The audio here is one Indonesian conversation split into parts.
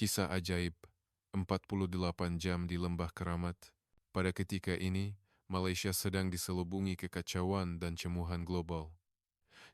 Kisah ajaib, 48 jam di Lembah Keramat. Pada ketika ini, Malaysia sedang diselubungi kekacauan dan cemuhan global.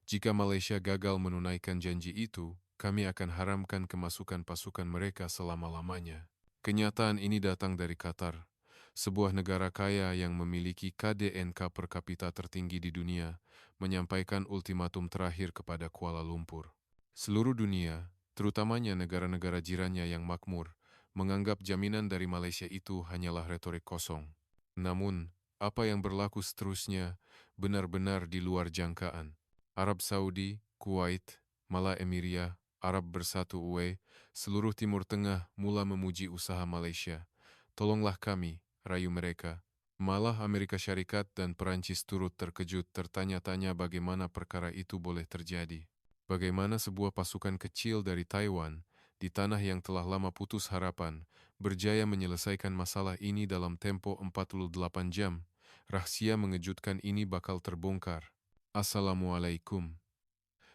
Jika Malaysia gagal menunaikan janji itu, kami akan haramkan kemasukan pasukan mereka selama-lamanya. Kenyataan ini datang dari Qatar, sebuah negara kaya yang memiliki KDNK per kapita tertinggi di dunia, menyampaikan ultimatum terakhir kepada Kuala Lumpur. Seluruh dunia, terutamanya negara-negara jirannya yang makmur, menganggap jaminan dari Malaysia itu hanyalah retorik kosong. Namun, apa yang berlaku seterusnya benar-benar di luar jangkaan. Arab Saudi, Kuwait, Malaya Emiria, Arab Bersatu UE, seluruh Timur Tengah mula memuji usaha Malaysia. Tolonglah kami, rayu mereka. Malah Amerika Syarikat dan Perancis turut terkejut tertanya-tanya bagaimana perkara itu boleh terjadi. Bagaimana sebuah pasukan kecil dari Taiwan, di tanah yang telah lama putus harapan, berjaya menyelesaikan masalah ini dalam tempo 48 jam. Rahasia mengejutkan ini bakal terbongkar. Assalamualaikum.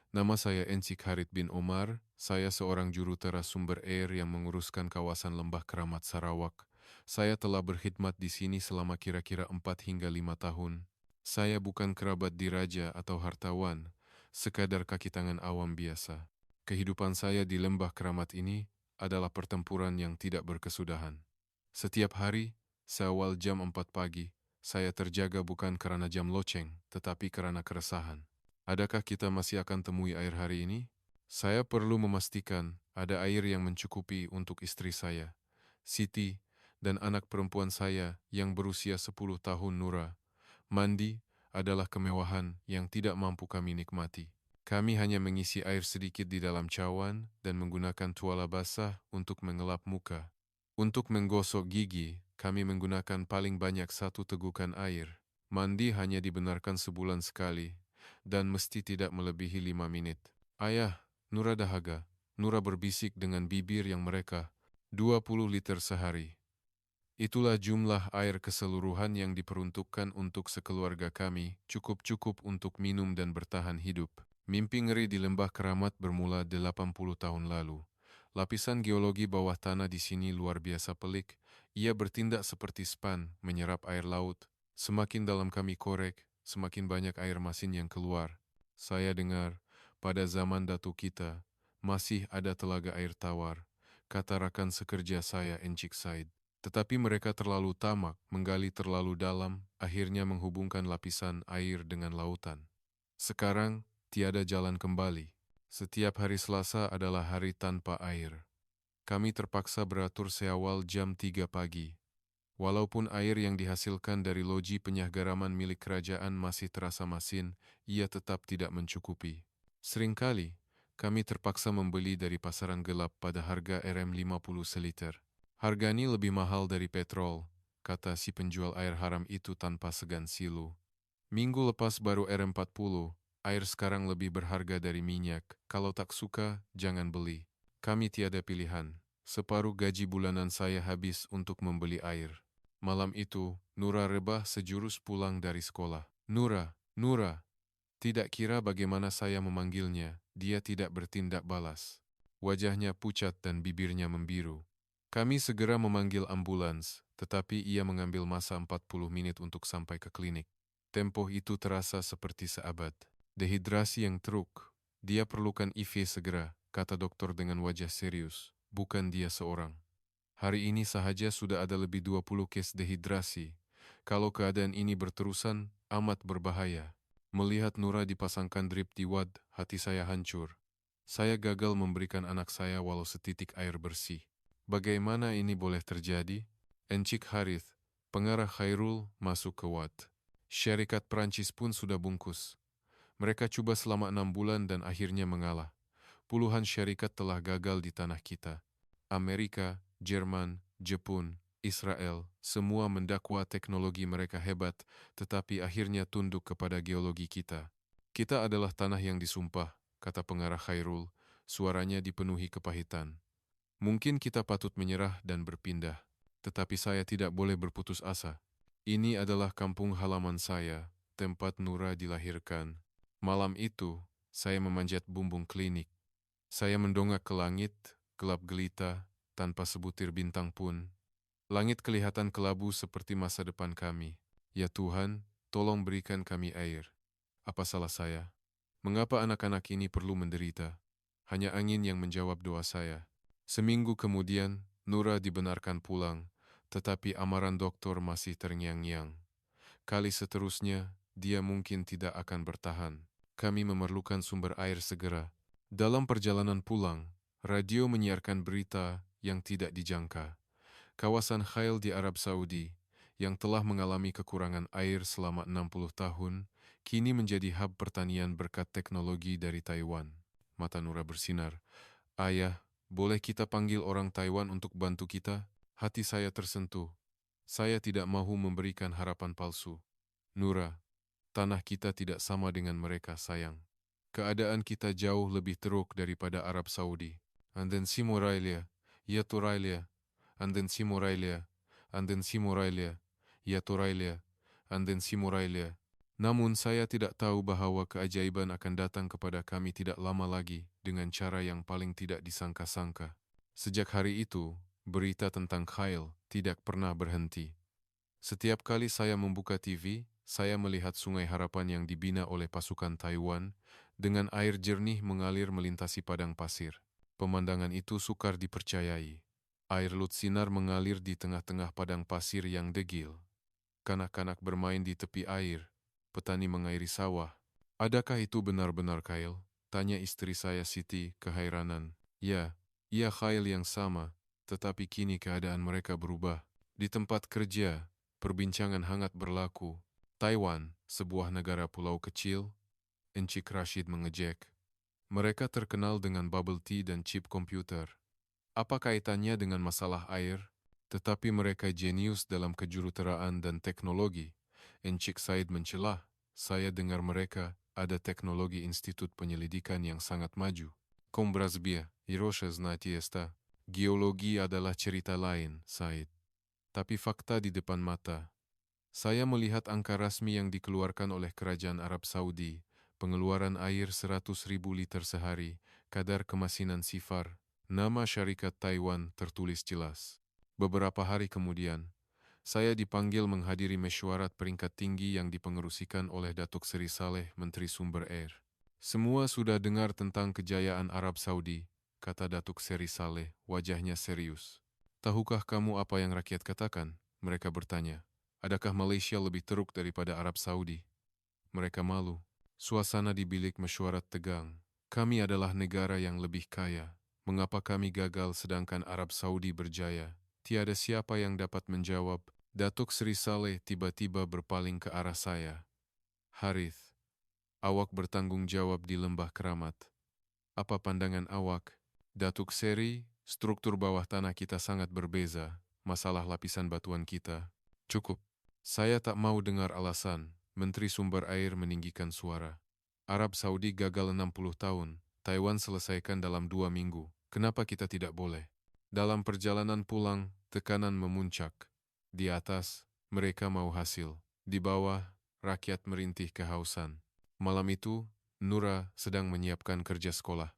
Nama saya Encik Harit bin Omar, saya seorang jurutera sumber air yang menguruskan kawasan Lembah Keramat Sarawak. Saya telah berkhidmat di sini selama kira-kira 4 hingga 5 tahun. Saya bukan kerabat diraja atau hartawan, sekadar kaki tangan awam biasa. Kehidupan saya di Lembah Keramat ini adalah pertempuran yang tidak berkesudahan. Setiap hari, seawal jam 4 pagi, saya terjaga bukan karena jam loceng, tetapi karena keresahan. Adakah kita masih akan temui air hari ini? Saya perlu memastikan ada air yang mencukupi untuk istri saya, Siti, dan anak perempuan saya yang berusia 10 tahun Nura. Mandi adalah kemewahan yang tidak mampu kami nikmati. Kami hanya mengisi air sedikit di dalam cawan dan menggunakan tuala basah untuk mengelap muka. Untuk menggosok gigi, kami menggunakan paling banyak 1 tegukan air. Mandi hanya dibenarkan sebulan sekali dan mesti tidak melebihi 5 menit. Ayah, Nura dahaga. Nura berbisik dengan bibir yang mereka. 20 liter sehari. Itulah jumlah air keseluruhan yang diperuntukkan untuk sekeluarga kami, cukup-cukup untuk minum dan bertahan hidup. Mimpi ngeri di Lembah Keramat bermula 80 tahun lalu. Lapisan geologi bawah tanah di sini luar biasa pelik. Ia bertindak seperti span, menyerap air laut. Semakin dalam kami korek, semakin banyak air masin yang keluar. Saya dengar, pada zaman datuk kita, masih ada telaga air tawar, kata rakan sekerja saya Encik Said. Tetapi mereka terlalu tamak, menggali terlalu dalam, akhirnya menghubungkan lapisan air dengan lautan. Sekarang, tiada jalan kembali. Setiap hari Selasa adalah hari tanpa air. Kami terpaksa beratur seawal jam 3 pagi. Walaupun air yang dihasilkan dari loji penyegaran milik kerajaan masih terasa masin, ia tetap tidak mencukupi. Seringkali, kami terpaksa membeli dari pasaran gelap pada harga Rm50 seliter. Harga ini lebih mahal dari petrol, kata si penjual air haram itu tanpa segan silu. Minggu lepas baru Rm40, air sekarang lebih berharga dari minyak. Kalau tak suka, jangan beli. Kami tiada pilihan. Separuh gaji bulanan saya habis untuk membeli air. Malam itu, Nura rebah sejurus pulang dari sekolah. Nura, Nura. Tidak kira bagaimana saya memanggilnya, dia tidak bertindak balas. Wajahnya pucat dan bibirnya membiru. Kami segera memanggil ambulans, tetapi ia mengambil masa 40 menit untuk sampai ke klinik. Tempo itu terasa seperti seabad. Dehidrasi yang teruk. Dia perlukan IV segera, kata dokter dengan wajah serius. Bukan dia seorang. Hari ini sahaja sudah ada lebih 20 kes dehidrasi. Kalau keadaan ini berterusan, amat berbahaya. Melihat Nura dipasangkan drip di wad, hati saya hancur. Saya gagal memberikan anak saya walau setitik air bersih. Bagaimana ini boleh terjadi? Encik Harith, pengarah Khairul, masuk ke wad. Syarikat Perancis pun sudah bungkus. Mereka coba selama 6 bulan dan akhirnya mengalah. Puluhan syarikat telah gagal di tanah kita. Amerika, Jerman, Jepun, Israel, semua mendakwa teknologi mereka hebat, tetapi akhirnya tunduk kepada geologi kita. Kita adalah tanah yang disumpah, kata pengarah Khairul, suaranya dipenuhi kepahitan. Mungkin kita patut menyerah dan berpindah, tetapi saya tidak boleh berputus asa. Ini adalah kampung halaman saya, tempat Nura dilahirkan. Malam itu, saya memanjat bumbung klinik. Saya mendongak ke langit, gelap gelita, tanpa sebutir bintang pun. Langit kelihatan kelabu seperti masa depan kami. Ya Tuhan, tolong berikan kami air. Apa salah saya? Mengapa anak-anak ini perlu menderita? Hanya angin yang menjawab doa saya. Seminggu kemudian, Nura dibenarkan pulang, tetapi amaran dokter masih terngiang-ngiang. Kali seterusnya, dia mungkin tidak akan bertahan. Kami memerlukan sumber air segera. Dalam perjalanan pulang, radio menyiarkan berita yang tidak dijangka. Kawasan Khail di Arab Saudi, yang telah mengalami kekurangan air selama 60 tahun, kini menjadi hub pertanian berkat teknologi dari Taiwan. Mata Nura bersinar. Ayah, boleh kita panggil orang Taiwan untuk bantu kita? Hati saya tersentuh. Saya tidak mahu memberikan harapan palsu. Nura, tanah kita tidak sama dengan mereka, sayang. Keadaan kita jauh lebih teruk daripada Arab Saudi. Anden si Morailia, ya Torailia, anden si Morailia, anden si Morailia, ya Torailia, anden si Morailia. Namun saya tidak tahu bahwa keajaiban akan datang kepada kami tidak lama lagi dengan cara yang paling tidak disangka-sangka. Sejak hari itu, berita tentang Khail tidak pernah berhenti. Setiap kali saya membuka TV, saya melihat Sungai Harapan yang dibina oleh pasukan Taiwan dengan air jernih mengalir melintasi padang pasir. Pemandangan itu sukar dipercayai. Air lut sinar mengalir di tengah-tengah padang pasir yang degil. Kanak-kanak bermain di tepi air. Petani mengairi sawah. Adakah itu benar-benar Khail? Tanya istri saya Siti kehairanan. Ya, ia Khail yang sama, tetapi kini keadaan mereka berubah. Di tempat kerja, perbincangan hangat berlaku. Taiwan, sebuah negara pulau kecil, Encik Rashid mengejek. Mereka terkenal dengan bubble tea dan chip komputer. Apa kaitannya dengan masalah air? Tetapi mereka jenius dalam kejuruteraan dan teknologi. Encik Said mencelah. Saya dengar mereka ada teknologi institut penyelidikan yang sangat maju. Kombrazbia, Hirosha znati esta. Geologi adalah cerita lain, Said. Tapi fakta di depan mata. Saya melihat angka rasmi yang dikeluarkan oleh Kerajaan Arab Saudi, pengeluaran air 100.000 liter sehari, kadar kemasinan sifar, nama syarikat Taiwan tertulis jelas. Beberapa hari kemudian, saya dipanggil menghadiri mesyuarat peringkat tinggi yang dipengerusikan oleh Datuk Seri Saleh, Menteri Sumber Air. Semua sudah dengar tentang kejayaan Arab Saudi, kata Datuk Seri Saleh, wajahnya serius. Tahukah kamu apa yang rakyat katakan? Mereka bertanya. Adakah Malaysia lebih teruk daripada Arab Saudi? Mereka malu. Suasana di bilik mesyuarat tegang. Kami adalah negara yang lebih kaya. Mengapa kami gagal sedangkan Arab Saudi berjaya? Tiada siapa yang dapat menjawab. Datuk Seri Saleh tiba-tiba berpaling ke arah saya. Harith, awak bertanggung jawab di Lembah Keramat. Apa pandangan awak? Datuk Seri, struktur bawah tanah kita sangat berbeza. Masalah lapisan batuan kita. Cukup. Saya tak mau dengar alasan. Menteri Sumber Air meninggikan suara. Arab Saudi gagal 60 tahun. Taiwan selesaikan dalam 2 minggu. Kenapa kita tidak boleh? Dalam perjalanan pulang, tekanan memuncak. Di atas, mereka mau hasil. Di bawah, rakyat merintih kehausan. Malam itu, Nura sedang menyiapkan kerja sekolah.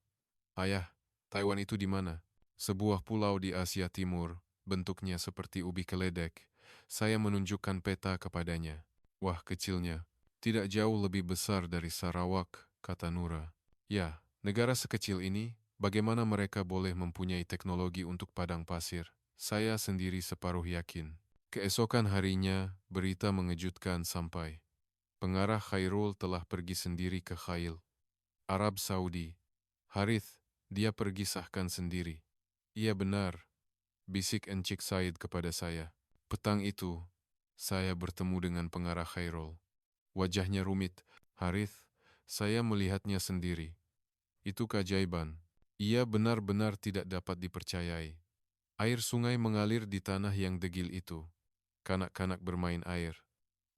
Ayah, Taiwan itu di mana? Sebuah pulau di Asia Timur, bentuknya seperti ubi keledek. Saya menunjukkan peta kepadanya. Wah, kecilnya. Tidak jauh lebih besar dari Sarawak, kata Nura. Ya, negara sekecil ini, bagaimana mereka boleh mempunyai teknologi untuk padang pasir? Saya sendiri separuh yakin. Keesokan harinya, berita mengejutkan sampai. Pengarah Khairul telah pergi sendiri ke Khail, Arab Saudi. Harith, dia pergi sahkan sendiri. Iya benar, bisik Encik Said kepada saya. Petang itu, saya bertemu dengan pengarah Khairul. Wajahnya rumit. Harith, saya melihatnya sendiri. Itu keajaiban. Ia benar-benar tidak dapat dipercayai. Air sungai mengalir di tanah yang degil itu. Kanak-kanak bermain air.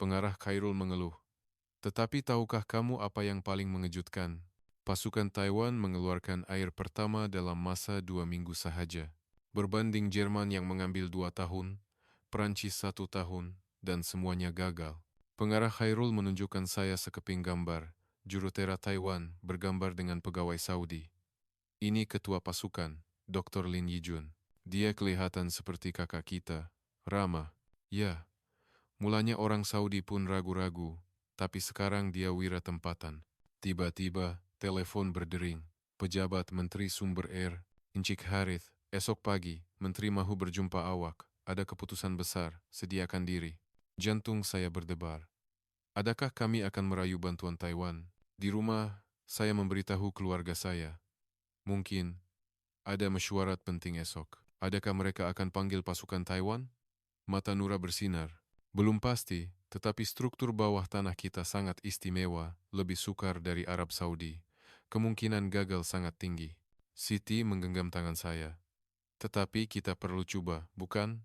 Pengarah Khairul mengeluh. Tetapi tahukah kamu apa yang paling mengejutkan? Pasukan Taiwan mengeluarkan air pertama dalam masa 2 minggu sahaja. Berbanding Jerman yang mengambil 2 tahun, Perancis 1 tahun, dan semuanya gagal. Pengarah Khairul menunjukkan saya sekeping gambar. Jurutera Taiwan bergambar dengan pegawai Saudi. Ini ketua pasukan, Dr. Lin Yijun. Dia kelihatan seperti kakak kita, ramah. Ya, mulanya orang Saudi pun ragu-ragu, tapi sekarang dia wira tempatan. Tiba-tiba, telepon berdering. Pejabat Menteri Sumber Air, Encik Harith, esok pagi, Menteri mahu berjumpa awak. Ada keputusan besar, sediakan diri. Jantung saya berdebar. Adakah kami akan merayu bantuan Taiwan? Di rumah, saya memberitahu keluarga saya. Mungkin ada mesyuarat penting esok. Adakah mereka akan panggil pasukan Taiwan? Mata Nura bersinar. Belum pasti, tetapi struktur bawah tanah kita sangat istimewa, lebih sukar dari Arab Saudi. Kemungkinan gagal sangat tinggi. Siti menggenggam tangan saya. Tetapi kita perlu coba, bukan?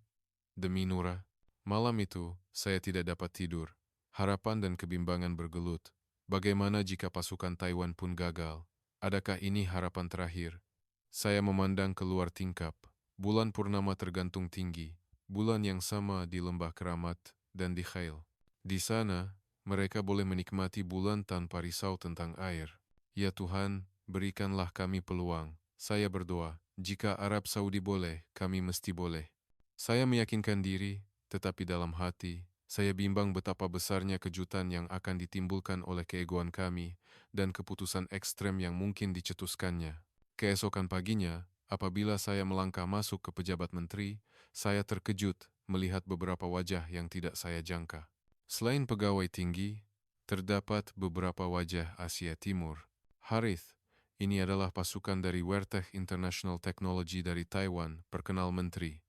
Demi Nura. Malam itu, saya tidak dapat tidur. Harapan dan kebimbangan bergelut. Bagaimana jika pasukan Taiwan pun gagal? Adakah ini harapan terakhir? Saya memandang keluar tingkap. Bulan purnama tergantung tinggi. Bulan yang sama di Lembah Keramat dan di Khail. Di sana, mereka boleh menikmati bulan tanpa risau tentang air. Ya Tuhan, berikanlah kami peluang. Saya berdoa, jika Arab Saudi boleh, kami mesti boleh. Saya meyakinkan diri, tetapi dalam hati, saya bimbang betapa besarnya kejutan yang akan ditimbulkan oleh keegoan kami dan keputusan ekstrem yang mungkin dicetuskannya. Keesokan paginya, apabila saya melangkah masuk ke pejabat menteri, saya terkejut melihat beberapa wajah yang tidak saya jangka. Selain pegawai tinggi, terdapat beberapa wajah Asia Timur. Harith, ini adalah pasukan dari Wertech International Technology dari Taiwan, perkenal menteri.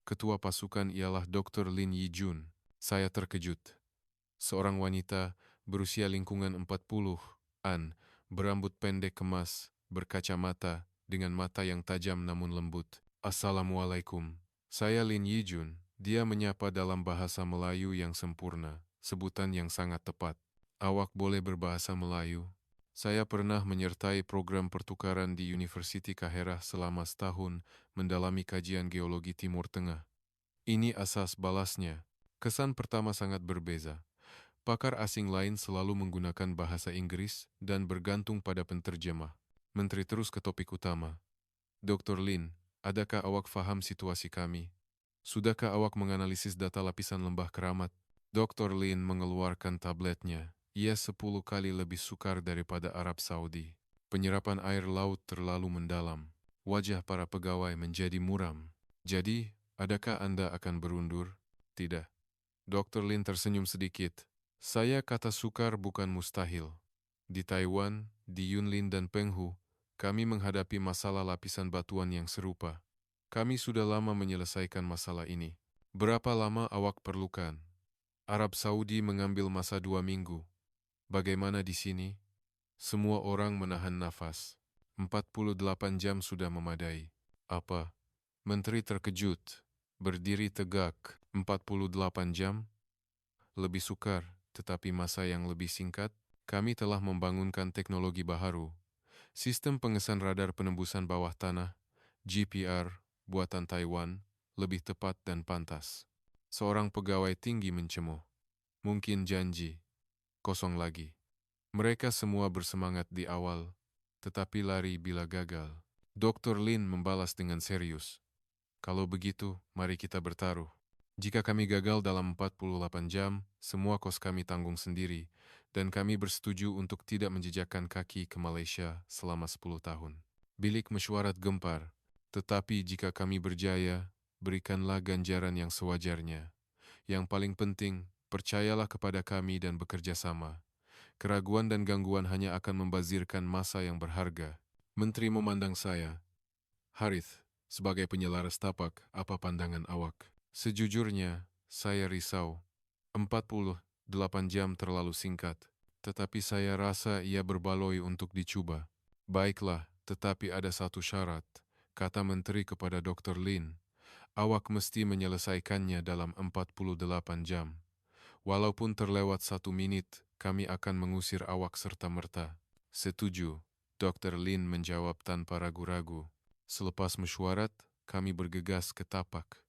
Ketua pasukan ialah Dr. Lin Yijun. Saya terkejut. Seorang wanita berusia lingkungan 40-an, berambut pendek kemas, berkacamata, dengan mata yang tajam namun lembut. Assalamualaikum. Saya Lin Yijun. Dia menyapa dalam bahasa Melayu yang sempurna, sebutan yang sangat tepat. Awak boleh berbahasa Melayu? Saya pernah menyertai program pertukaran di University Kaherah selama setahun mendalami kajian geologi Timur Tengah. Ini asas balasnya. Kesan pertama sangat berbeza. Pakar asing lain selalu menggunakan bahasa Inggris dan bergantung pada penterjemah. Menteri terus ke topik utama. Dr. Lin, adakah awak faham situasi kami? Sudahkah awak menganalisis data lapisan lembah Keramat? Dr. Lin mengeluarkan tabletnya. Ia 10 kali lebih sukar daripada Arab Saudi. Penyerapan air laut terlalu mendalam. Wajah para pegawai menjadi muram. Jadi, adakah Anda akan berundur? Tidak. Dr. Lin tersenyum sedikit. Saya kata sukar bukan mustahil. Di Taiwan, di Yunlin dan Penghu, kami menghadapi masalah lapisan batuan yang serupa. Kami sudah lama menyelesaikan masalah ini. Berapa lama awak perlukan? Arab Saudi mengambil masa 2 minggu. Bagaimana di sini? Semua orang menahan nafas. 48 jam sudah memadai. Apa? Menteri terkejut. Berdiri tegak. 48 jam? Lebih sukar, tetapi masa yang lebih singkat. Kami telah membangunkan teknologi baharu. Sistem pengesan radar penembusan bawah tanah, GPR, buatan Taiwan, lebih tepat dan pantas. Seorang pegawai tinggi mencemoh. Mungkin janji. Kosong lagi. Mereka semua bersemangat di awal, tetapi lari bila gagal. Dr. Lin membalas dengan serius. Kalau begitu, mari kita bertaruh. Jika kami gagal dalam 48 jam, semua kos kami tanggung sendiri, dan kami bersetuju untuk tidak menjejakkan kaki ke Malaysia selama 10 tahun. Bilik mesyuarat gempar, tetapi jika kami berjaya, berikanlah ganjaran yang sewajarnya. Yang paling penting, percayalah kepada kami dan bekerja sama. Keraguan dan gangguan hanya akan membazirkan masa yang berharga. Menteri memandang saya. Harith, sebagai penyelaras tapak, apa pandangan awak? Sejujurnya, saya risau. 48 jam terlalu singkat, tetapi saya rasa ia berbaloi untuk dicoba. Baiklah, tetapi ada satu syarat, kata Menteri kepada Dr. Lin. Awak mesti menyelesaikannya dalam 48 jam. Walaupun terlewat 1 menit, kami akan mengusir awak serta-merta. Setuju, Dr. Lin menjawab tanpa ragu-ragu. Selepas mesyuarat, kami bergegas ke tapak.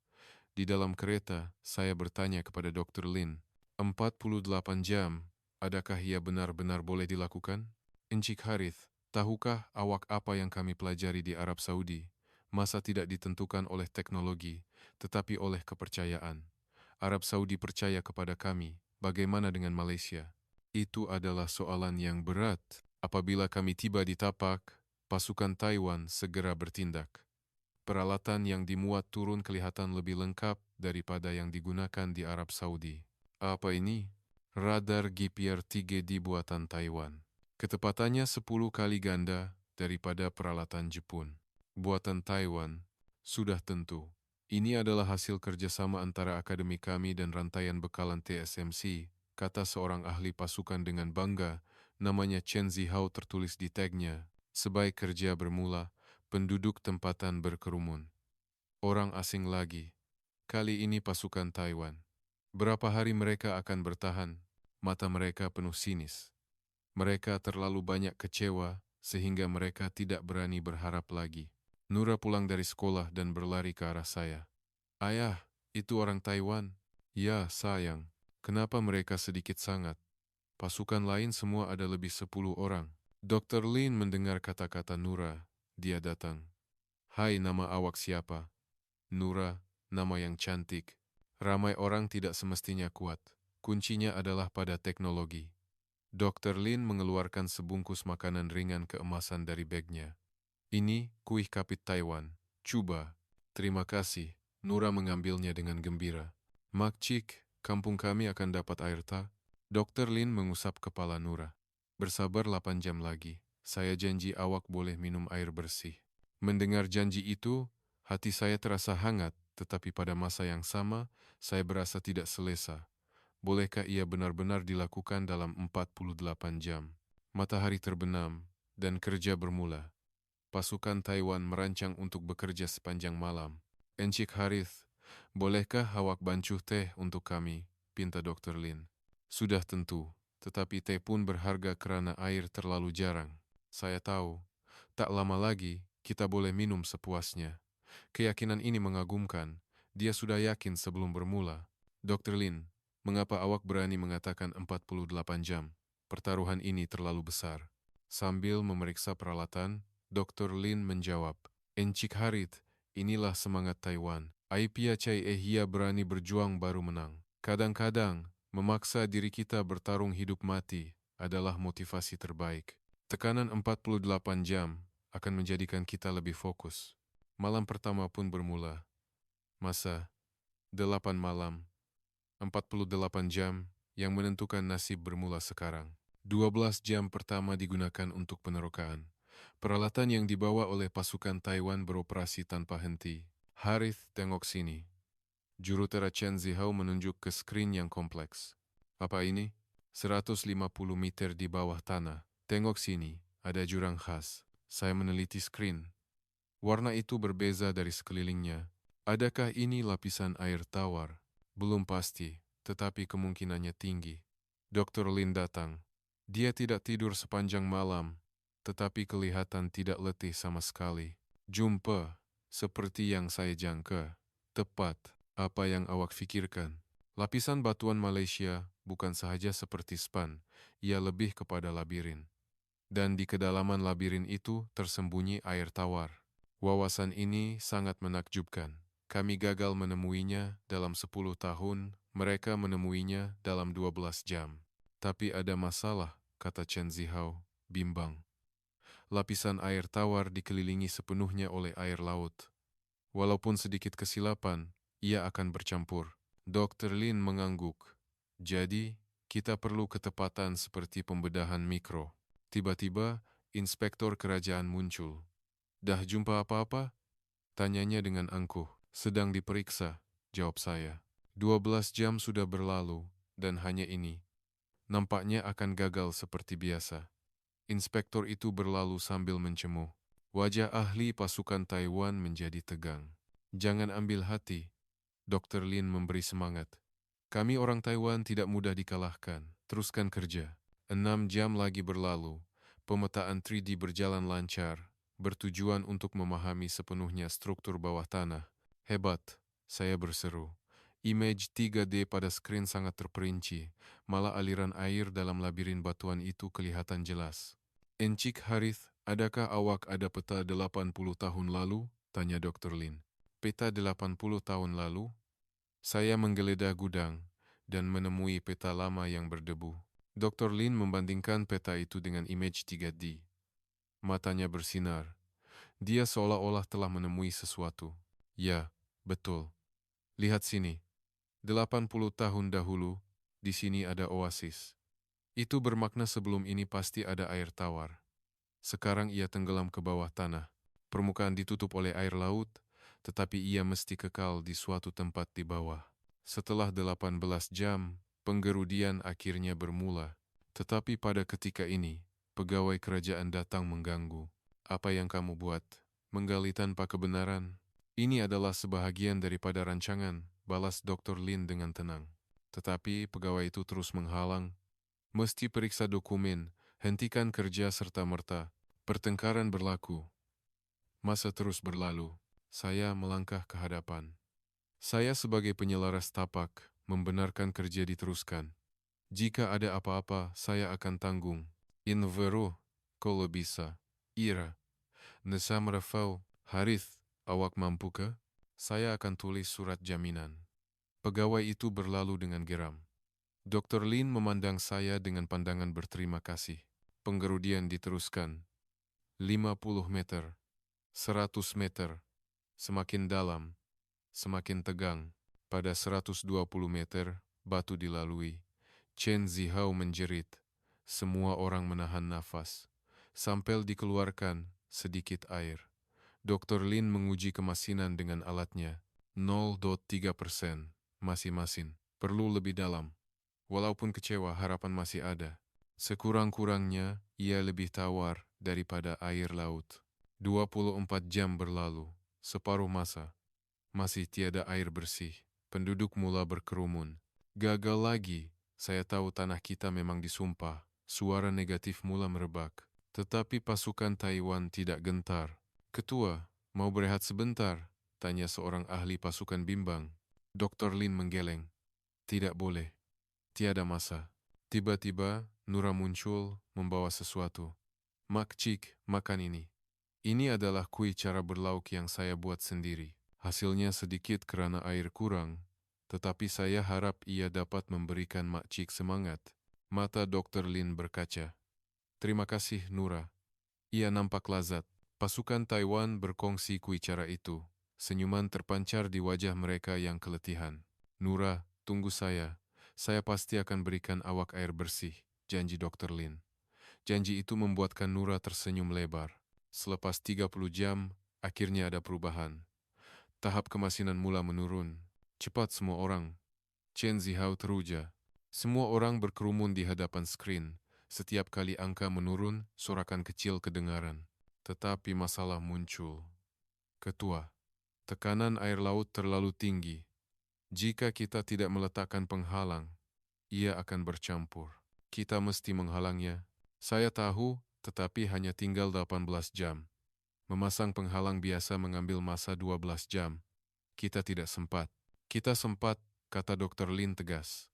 Di dalam kereta, saya bertanya kepada Dr. Lin, 48 jam, adakah ia benar-benar boleh dilakukan? Encik Harith, tahukah awak apa yang kami pelajari di Arab Saudi? Masa tidak ditentukan oleh teknologi, tetapi oleh kepercayaan. Arab Saudi percaya kepada kami, bagaimana dengan Malaysia? Itu adalah soalan yang berat. Apabila kami tiba di tapak, pasukan Taiwan segera bertindak. Peralatan yang dimuat turun kelihatan lebih lengkap daripada yang digunakan di Arab Saudi. Apa ini? Radar GPR 3D buatan Taiwan. Ketepatannya 10 kali ganda daripada peralatan Jepun. Buatan Taiwan, sudah tentu. Ini adalah hasil kerjasama antara akademi kami dan rantaian bekalan TSMC, kata seorang ahli pasukan dengan bangga, namanya Chen Zihao tertulis di tagnya. Sebaik kerja bermula, penduduk tempatan berkerumun. Orang asing lagi. Kali ini pasukan Taiwan. Berapa hari mereka akan bertahan? Mata mereka penuh sinis. Mereka terlalu banyak kecewa sehingga mereka tidak berani berharap lagi. Nura pulang dari sekolah dan berlari ke arah saya. Ayah, itu orang Taiwan. Ya, sayang. Kenapa mereka sedikit sangat? Pasukan lain semua ada lebih 10 orang. Dr. Lin mendengar kata-kata Nura. Dia datang. Hai, nama awak siapa? Nura, nama yang cantik. Ramai orang tidak semestinya kuat. Kuncinya adalah pada teknologi. Dr. Lin mengeluarkan sebungkus makanan ringan keemasan dari bagnya. Ini kuih kapit Taiwan. Coba. Terima kasih. Nura mengambilnya dengan gembira. Makcik, kampung kami akan dapat air tak? Dr. Lin mengusap kepala Nura. Bersabar 8 jam lagi. Saya janji awak boleh minum air bersih. Mendengar janji itu, hati saya terasa hangat, tetapi pada masa yang sama, saya berasa tidak selesa. Bolehkah ia benar-benar dilakukan dalam 48 jam? Matahari terbenam, dan kerja bermula. Pasukan Taiwan merancang untuk bekerja sepanjang malam. Encik Harith, bolehkah awak bancuh teh untuk kami? Pinta Dr. Lin. Sudah tentu, tetapi teh pun berharga kerana air terlalu jarang. Saya tahu, tak lama lagi kita boleh minum sepuasnya. Keyakinan ini mengagumkan. Dia sudah yakin sebelum bermula. Dr. Lin, mengapa awak berani mengatakan 48 jam? Pertaruhan ini terlalu besar. Sambil memeriksa peralatan, Dr. Lin menjawab, Encik Harith, inilah semangat Taiwan. Aipia cai ia berani berjuang baru menang. Kadang-kadang, memaksa diri kita bertarung hidup mati adalah motivasi terbaik. Tekanan 48 jam akan menjadikan kita lebih fokus. Malam pertama pun bermula. Masa 8 malam, 48 jam yang menentukan nasib bermula sekarang. 12 jam pertama digunakan untuk penerokaan. Peralatan yang dibawa oleh pasukan Taiwan beroperasi tanpa henti. Harith, tengok sini. Jurutera Chen Zihao menunjuk ke skrin yang kompleks. Apa ini? 150 meter di bawah tanah. Tengok sini, ada jurang khas. Saya meneliti skrin. Warna itu berbeza dari sekelilingnya. Adakah ini lapisan air tawar? Belum pasti, tetapi kemungkinannya tinggi. Dr. Lin datang. Dia tidak tidur sepanjang malam, tetapi kelihatan tidak letih sama sekali. Jumpa, seperti yang saya jangka. Tepat, apa yang awak fikirkan. Lapisan batuan Malaysia bukan sahaja seperti span, ia lebih kepada labirin. Dan di kedalaman labirin itu tersembunyi air tawar. Wawasan ini sangat menakjubkan. Kami gagal menemuinya dalam 10 tahun, mereka menemuinya dalam 12 jam. Tapi ada masalah, kata Chen Zihao, bimbang. Lapisan air tawar dikelilingi sepenuhnya oleh air laut. Walaupun sedikit kesilapan, ia akan bercampur. Dr. Lin mengangguk. Jadi, kita perlu ketepatan seperti pembedahan mikro. Tiba-tiba, inspektor kerajaan muncul. Dah jumpa apa-apa? Tanyanya dengan angkuh. Sedang diperiksa, jawab saya. 12 jam sudah berlalu, dan hanya ini. Nampaknya akan gagal seperti biasa. Inspektor itu berlalu sambil mencemooh. Wajah ahli pasukan Taiwan menjadi tegang. Jangan ambil hati. Dr. Lin memberi semangat. Kami orang Taiwan tidak mudah dikalahkan. Teruskan kerja. 6 jam lagi berlalu. Pemetaan 3D berjalan lancar, bertujuan untuk memahami sepenuhnya struktur bawah tanah. Hebat, saya berseru. Image 3D pada skrin sangat terperinci, malah aliran air dalam labirin batuan itu kelihatan jelas. Encik Harith, adakah awak ada peta 80 tahun lalu? Tanya Dr. Lin. Peta 80 tahun lalu, saya menggeledah gudang dan menemui peta lama yang berdebu. Dr. Lin membandingkan peta itu dengan image 3D. Matanya bersinar. Dia seolah-olah telah menemui sesuatu. Ya, betul. Lihat sini. 80 tahun dahulu, di sini ada oasis. Itu bermakna sebelum ini pasti ada air tawar. Sekarang ia tenggelam ke bawah tanah. Permukaan ditutup oleh air laut, tetapi ia mesti kekal di suatu tempat di bawah. Setelah 18 jam, penggerudian akhirnya bermula. Tetapi pada ketika ini, pegawai kerajaan datang mengganggu. Apa yang kamu buat? Menggali tanpa kebenaran? Ini adalah sebahagian daripada rancangan, balas Dr. Lin dengan tenang. Tetapi pegawai itu terus menghalang. Mesti periksa dokumen, hentikan kerja serta-merta. Pertengkaran berlaku. Masa terus berlalu. Saya melangkah ke hadapan. Saya sebagai penyelaras tapak, membenarkan kerja diteruskan. Jika ada apa-apa, saya akan tanggung. In vero, kalau bisa. Ira. Nesam Rafau, Harith, awak mampu ke? Saya akan tulis surat jaminan. Pegawai itu berlalu dengan geram. Dr. Lin memandang saya dengan pandangan berterima kasih. Penggerudian diteruskan. 50 meter, 100 meter, semakin dalam, semakin tegang. Pada 120 meter, batu dilalui. Chen Zihao menjerit. Semua orang menahan nafas. Sampai dikeluarkan sedikit air. Dr. Lin menguji kemasinan dengan alatnya. 0,3%. Masing-masing. Perlu lebih dalam. Walaupun kecewa, harapan masih ada. Sekurang-kurangnya, ia lebih tawar daripada air laut. 24 jam berlalu. Separuh masa. Masih tiada air bersih. Penduduk mula berkerumun. Gagal lagi. Saya tahu tanah kita memang disumpah. Suara negatif mula merebak. Tetapi pasukan Taiwan tidak gentar. Ketua, mau berehat sebentar? Tanya seorang ahli pasukan bimbang. Dr. Lin menggeleng. Tidak boleh. Tiada masa. Tiba-tiba, Nura muncul membawa sesuatu. Mak Cik, makan ini. Ini adalah kue cara berlauk yang saya buat sendiri. Hasilnya sedikit kerana air kurang, tetapi saya harap ia dapat memberikan Mak Cik semangat. Mata Dr. Lin berkaca. Terima kasih, Nura. Ia nampak lazat. Pasukan Taiwan berkongsi kue cara itu. Senyuman terpancar di wajah mereka yang keletihan. Nura, tunggu saya. Saya pasti akan berikan awak air bersih, janji Dr. Lin. Janji itu membuatkan Nura tersenyum lebar. Selepas 30 jam, akhirnya ada perubahan. Tahap kemasinan mula menurun. Cepat semua orang. Chen Zihao teruja. Semua orang berkerumun di hadapan skrin. Setiap kali angka menurun, sorakan kecil kedengaran. Tetapi masalah muncul. Ketua, tekanan air laut terlalu tinggi. Jika kita tidak meletakkan penghalang, ia akan bercampur. Kita mesti menghalangnya. Saya tahu, tetapi hanya tinggal 18 jam. Memasang penghalang biasa mengambil masa 12 jam. Kita tidak sempat. Kita sempat, kata Dr. Lin tegas.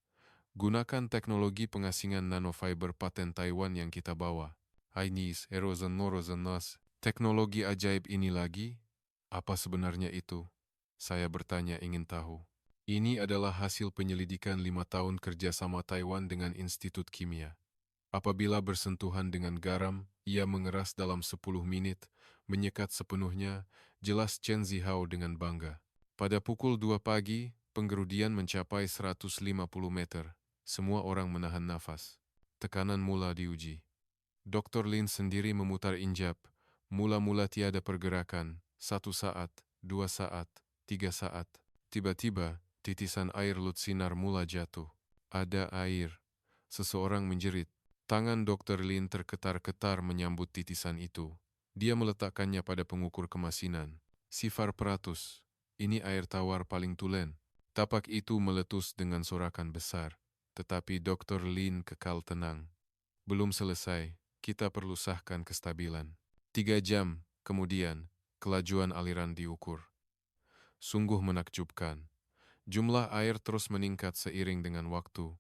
Gunakan teknologi pengasingan nanofiber paten Taiwan yang kita bawa. Chinese Erosion Norozonas. Teknologi ajaib ini lagi? Apa sebenarnya itu? Saya bertanya ingin tahu. Ini adalah hasil penyelidikan 5 tahun kerjasama Taiwan dengan Institut Kimia. Apabila bersentuhan dengan garam, ia mengeras dalam 10 menit, menyekat sepenuhnya, jelas Chen Zihao dengan bangga. Pada pukul 2 pagi, penggerudian mencapai 150 meter. Semua orang menahan nafas. Tekanan mula diuji. Dr. Lin sendiri memutar injap. Mula-mula tiada pergerakan. 1 saat, 2 saat, 3 saat. Tiba-tiba, titisan air lut sinar mula jatuh. Ada air. Seseorang menjerit. Tangan Dr. Lin terketar-ketar menyambut titisan itu. Dia meletakkannya pada pengukur kemasinan. Sifar 100. Ini air tawar paling tulen. Tapak itu meletus dengan sorakan besar. Tetapi Dr. Lin kekal tenang. Belum selesai, kita perlu sahkan kestabilan. 3 jam kemudian, kelajuan aliran diukur. Sungguh menakjubkan. Jumlah air terus meningkat seiring dengan waktu.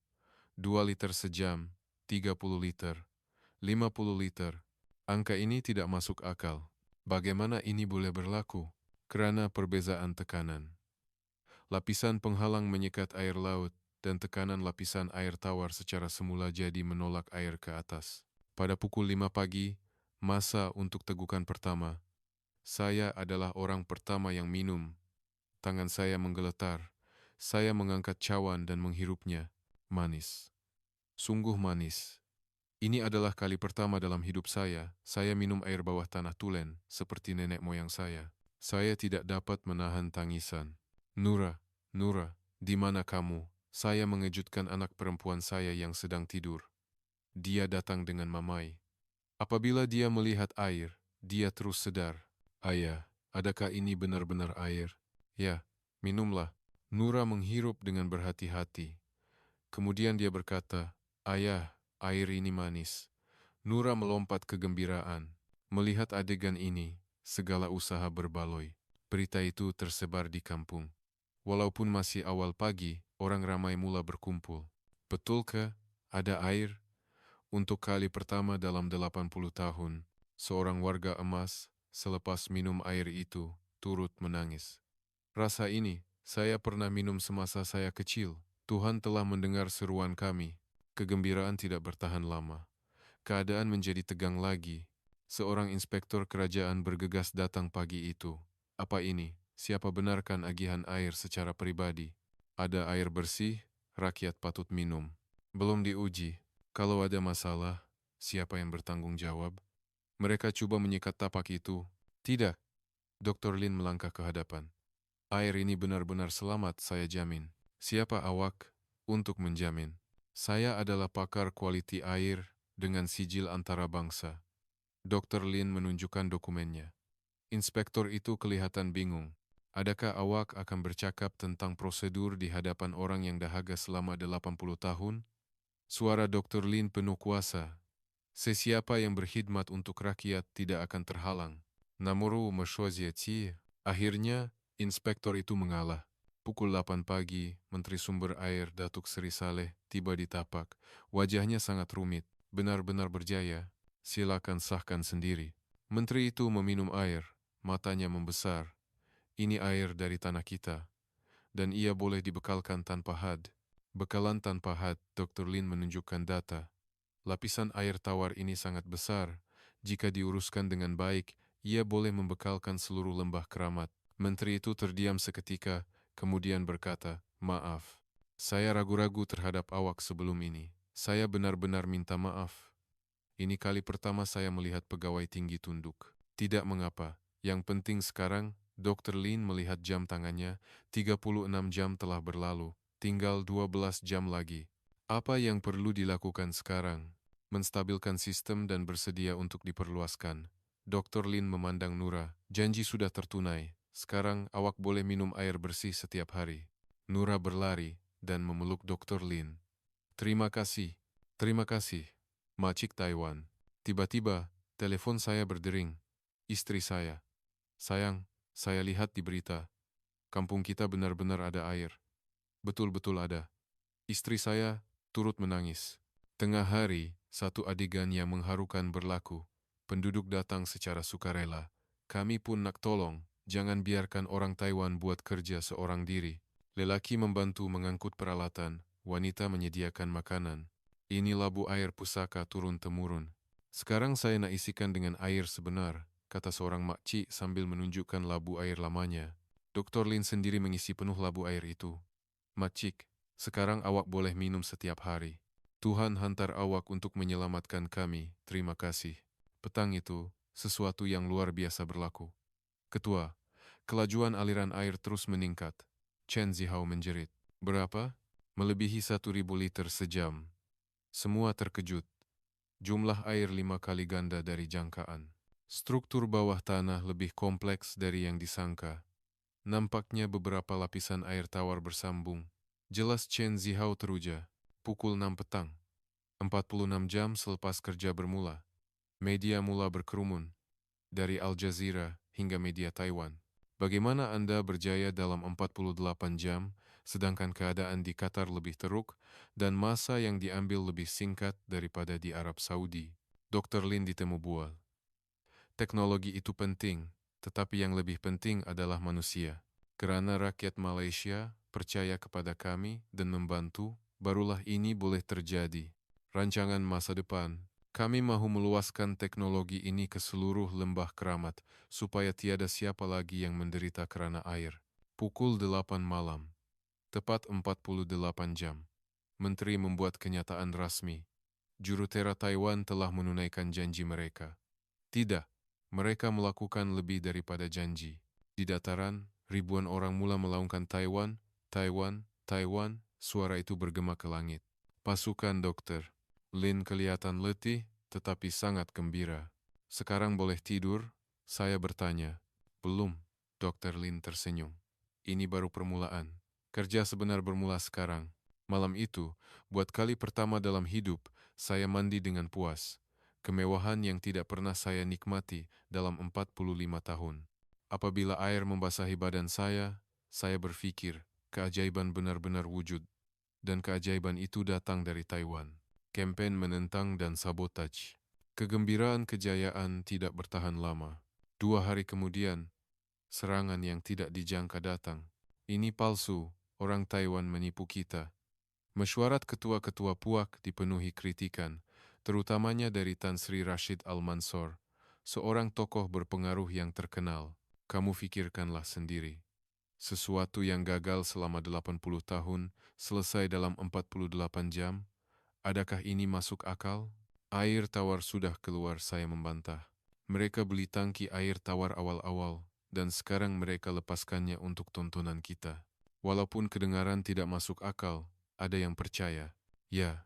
2 liter sejam, 30 liter, 50 liter. Angka ini tidak masuk akal. Bagaimana ini boleh berlaku? Kerana perbezaan tekanan. Lapisan penghalang menyekat air laut dan tekanan lapisan air tawar secara semula jadi menolak air ke atas. Pada pukul 5 pagi, masa untuk tegukan pertama. Saya adalah orang pertama yang minum. Tangan saya menggeletar. Saya mengangkat cawan dan menghirupnya. Manis. Sungguh manis. Ini adalah kali pertama dalam hidup saya minum air bawah tanah tulen seperti nenek moyang saya. Saya tidak dapat menahan tangisan. Nura, Nura, di mana kamu? Saya mengejutkan anak perempuan saya yang sedang tidur. Dia datang dengan mamai. Apabila dia melihat air, dia terus sedar. Ayah, adakah ini benar-benar air? Ya, minumlah. Nura menghirup dengan berhati-hati. Kemudian dia berkata, Ayah, air ini manis. Nura melompat kegembiraan. Melihat adegan ini, segala usaha berbaloi. Berita itu tersebar di kampung. Walaupun masih awal pagi, orang ramai mula berkumpul. Betulkah ada air? Untuk kali pertama dalam 80 tahun, seorang warga emas selepas minum air itu turut menangis. Rasa ini saya pernah minum semasa saya kecil. Tuhan telah mendengar seruan kami. Kegembiraan tidak bertahan lama. Keadaan menjadi tegang lagi. Seorang inspektor kerajaan bergegas datang pagi itu. Apa ini? Siapa benarkan agihan air secara pribadi? Ada air bersih, rakyat patut minum. Belum diuji. Kalau ada masalah, siapa yang bertanggung jawab? Mereka coba menyikat tapak itu. Tidak. Dr. Lin melangkah ke hadapan. Air ini benar-benar selamat, saya jamin. Siapa awak untuk menjamin? Saya adalah pakar kualiti air dengan sijil antarabangsa. Dr. Lin menunjukkan dokumennya. Inspektor itu kelihatan bingung. Adakah awak akan bercakap tentang prosedur di hadapan orang yang dahaga selama 80 tahun? Suara Dr. Lin penuh kuasa. Sesiapa yang berkhidmat untuk rakyat tidak akan terhalang. Namuru Meshozieti. Akhirnya, inspektor itu mengalah. Pukul 8 pagi, Menteri Sumber Air Datuk Seri Saleh tiba di tapak. Wajahnya sangat rumit, benar-benar berjaya. Silakan sahkan sendiri. Menteri itu meminum air, matanya membesar. Ini air dari tanah kita, dan ia boleh dibekalkan tanpa had. Bekalan tanpa had, Dr. Lin menunjukkan data. Lapisan air tawar ini sangat besar. Jika diuruskan dengan baik, ia boleh membekalkan seluruh lembah Keramat. Menteri itu terdiam seketika, kemudian berkata, Maaf. Saya ragu-ragu terhadap awak sebelum ini. Saya benar-benar minta maaf. Ini kali pertama saya melihat pegawai tinggi tunduk. Tidak mengapa. Yang penting sekarang, Dr. Lin melihat jam tangannya, 36 jam telah berlalu. Tinggal 12 jam lagi. Apa yang perlu dilakukan sekarang? Menstabilkan sistem dan bersedia untuk diperluaskan. Dr. Lin memandang Nura. Janji sudah tertunai. Sekarang awak boleh minum air bersih setiap hari. Nura berlari dan memeluk Dr. Lin. Terima kasih. Terima kasih. Macik Taiwan. Tiba-tiba, telepon saya berdering. Istri saya. Sayang, saya lihat di berita. Kampung kita benar-benar ada air. Betul-betul ada. Istri saya turut menangis. Tengah hari, satu adegan yang mengharukan berlaku. Penduduk datang secara sukarela. Kami pun nak tolong. Jangan biarkan orang Taiwan buat kerja seorang diri. Lelaki membantu mengangkut peralatan. Wanita menyediakan makanan. Ini labu air pusaka turun-temurun. Sekarang saya nak isikan dengan air sebenar, kata seorang makcik sambil menunjukkan labu air lamanya. Dr. Lin sendiri mengisi penuh labu air itu. Makcik, sekarang awak boleh minum setiap hari. Tuhan hantar awak untuk menyelamatkan kami. Terima kasih. Petang itu, sesuatu yang luar biasa berlaku. Ketua, kelajuan aliran air terus meningkat. Chen Zihao menjerit. Berapa? Melebihi 1.000 liter sejam. Semua terkejut. Jumlah air 5 kali ganda dari jangkaan. Struktur bawah tanah lebih kompleks dari yang disangka. Nampaknya beberapa lapisan air tawar bersambung. Jelas Chen Zihao teruja. Pukul 6 petang. 46 jam selepas kerja bermula. Media mula berkerumun. Dari Al Jazeera hingga media Taiwan. Bagaimana Anda berjaya dalam 48 jam, sedangkan keadaan di Qatar lebih teruk dan masa yang diambil lebih singkat daripada di Arab Saudi? Dr. Lin ditemu bual. Teknologi itu penting, tetapi yang lebih penting adalah manusia. Kerana rakyat Malaysia percaya kepada kami dan membantu, barulah ini boleh terjadi. Rancangan masa depan, kami mahu meluaskan teknologi ini ke seluruh lembah keramat, supaya tiada siapa lagi yang menderita kerana air. Pukul 8 malam, tepat 48 jam. Menteri membuat kenyataan rasmi. Jurutera Taiwan telah menunaikan janji mereka. Tidak, mereka melakukan lebih daripada janji. Di dataran, ribuan orang mula melaungkan Taiwan, Taiwan, Taiwan, suara itu bergema ke langit. Pasukan dokter. Lin kelihatan letih, tetapi sangat gembira. Sekarang boleh tidur? Saya bertanya. Belum, Dr. Lin tersenyum. Ini baru permulaan. Kerja sebenar bermula sekarang. Malam itu, buat kali pertama dalam hidup, saya mandi dengan puas. Kemewahan yang tidak pernah saya nikmati dalam 45 tahun. Apabila air membasahi badan saya berpikir, keajaiban benar-benar wujud. Dan keajaiban itu datang dari Taiwan. Kempen menentang dan sabotaj. Kegembiraan kejayaan tidak bertahan lama. 2 hari kemudian, serangan yang tidak dijangka datang. Ini palsu, orang Taiwan menipu kita. Mesyuarat ketua-ketua puak dipenuhi kritikan, terutamanya dari Tan Sri Rashid Al-Mansor, seorang tokoh berpengaruh yang terkenal. Kamu fikirkanlah sendiri. Sesuatu yang gagal selama 80 tahun, selesai dalam 48 jam. Adakah ini masuk akal? Air tawar sudah keluar, saya membantah. Mereka beli tangki air tawar awal-awal, dan sekarang mereka lepaskannya untuk tontonan kita. Walaupun kedengaran tidak masuk akal, ada yang percaya. Ya,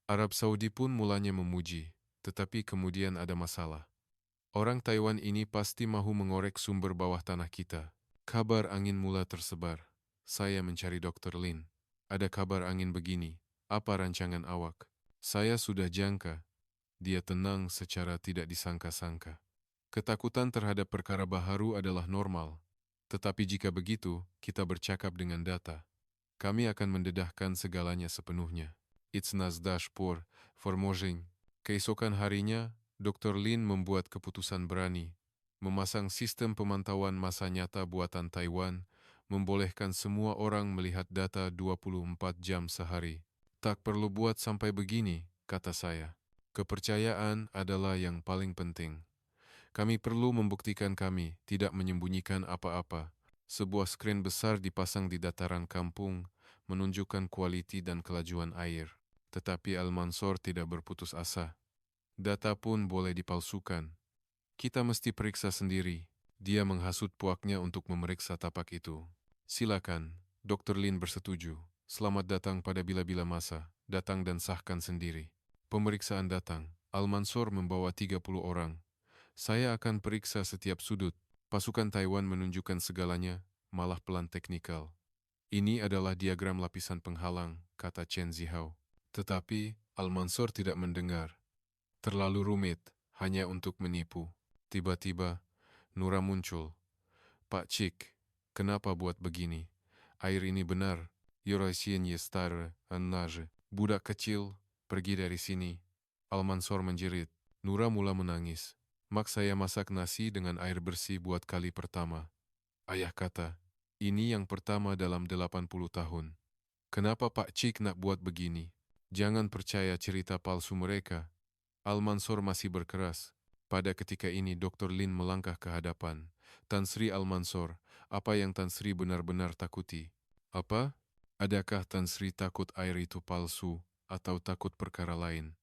Arab Saudi pun mulanya memuji, tetapi kemudian ada masalah. Orang Taiwan ini pasti mahu mengorek sumber bawah tanah kita. Kabar angin mula tersebar. Saya mencari Dr. Lin. Ada kabar angin begini. Apa rancangan awak? Saya sudah jangka. Dia tenang secara tidak disangka-sangka. Ketakutan terhadap perkara baharu adalah normal. Tetapi jika begitu, kita bercakap dengan data. Kami akan mendedahkan segalanya sepenuhnya. It's nas dashboard, Formožing. Keesokan harinya, Dr. Lin membuat keputusan berani. Memasang sistem pemantauan masa nyata buatan Taiwan, membolehkan semua orang melihat data 24 jam sehari. Tak perlu buat sampai begini, kata saya. Kepercayaan adalah yang paling penting. Kami perlu membuktikan kami tidak menyembunyikan apa-apa. Sebuah skrin besar dipasang di dataran kampung, menunjukkan kualiti dan kelajuan air. Tetapi Al-Mansor tidak berputus asa. Data pun boleh dipalsukan. Kita mesti periksa sendiri. Dia menghasut puaknya untuk memeriksa tapak itu. Silakan, Dr. Lin bersetuju. Selamat datang pada bila-bila masa. Datang dan sahkan sendiri. Pemeriksaan datang. Al-Mansor membawa 30 orang. Saya akan periksa setiap sudut. Pasukan Taiwan menunjukkan segalanya, malah pelan teknikal. Ini adalah diagram lapisan penghalang, kata Chen Zihao. Tetapi, Al-Mansor tidak mendengar. Terlalu rumit, hanya untuk menipu. Tiba-tiba, Nura muncul. Pak Cik, kenapa buat begini? Air ini benar. Yorosien Yestar, Annage. Budak kecil, pergi dari sini. Al-Mansor menjerit. Nura mula menangis. Mak, saya masak nasi dengan air bersih buat kali pertama. Ayah kata, ini yang pertama dalam 80 tahun. Kenapa Pak Cik nak buat begini? Jangan percaya cerita palsu mereka. Al-Mansor masih berkeras. Pada ketika ini Dr. Lin melangkah ke hadapan. Tan Sri Al-Mansor, apa yang Tan Sri benar-benar takuti? Apa? Adakah Tan Sri takut air itu palsu atau takut perkara lain?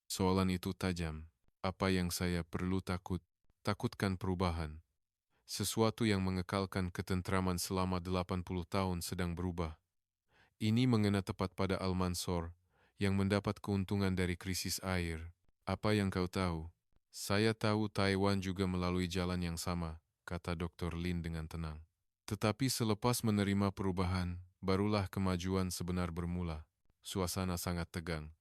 Soalan itu tajam. Apa yang saya perlu takut? Takutkan perubahan. Sesuatu yang mengekalkan ketentraman selama 80 tahun sedang berubah. Ini mengena tepat pada Al-Mansor yang mendapat keuntungan dari krisis air. Apa yang kau tahu? Saya tahu Taiwan juga melalui jalan yang sama, kata Dr. Lin dengan tenang. Tetapi selepas menerima perubahan, barulah kemajuan sebenar bermula. Suasana sangat tegang.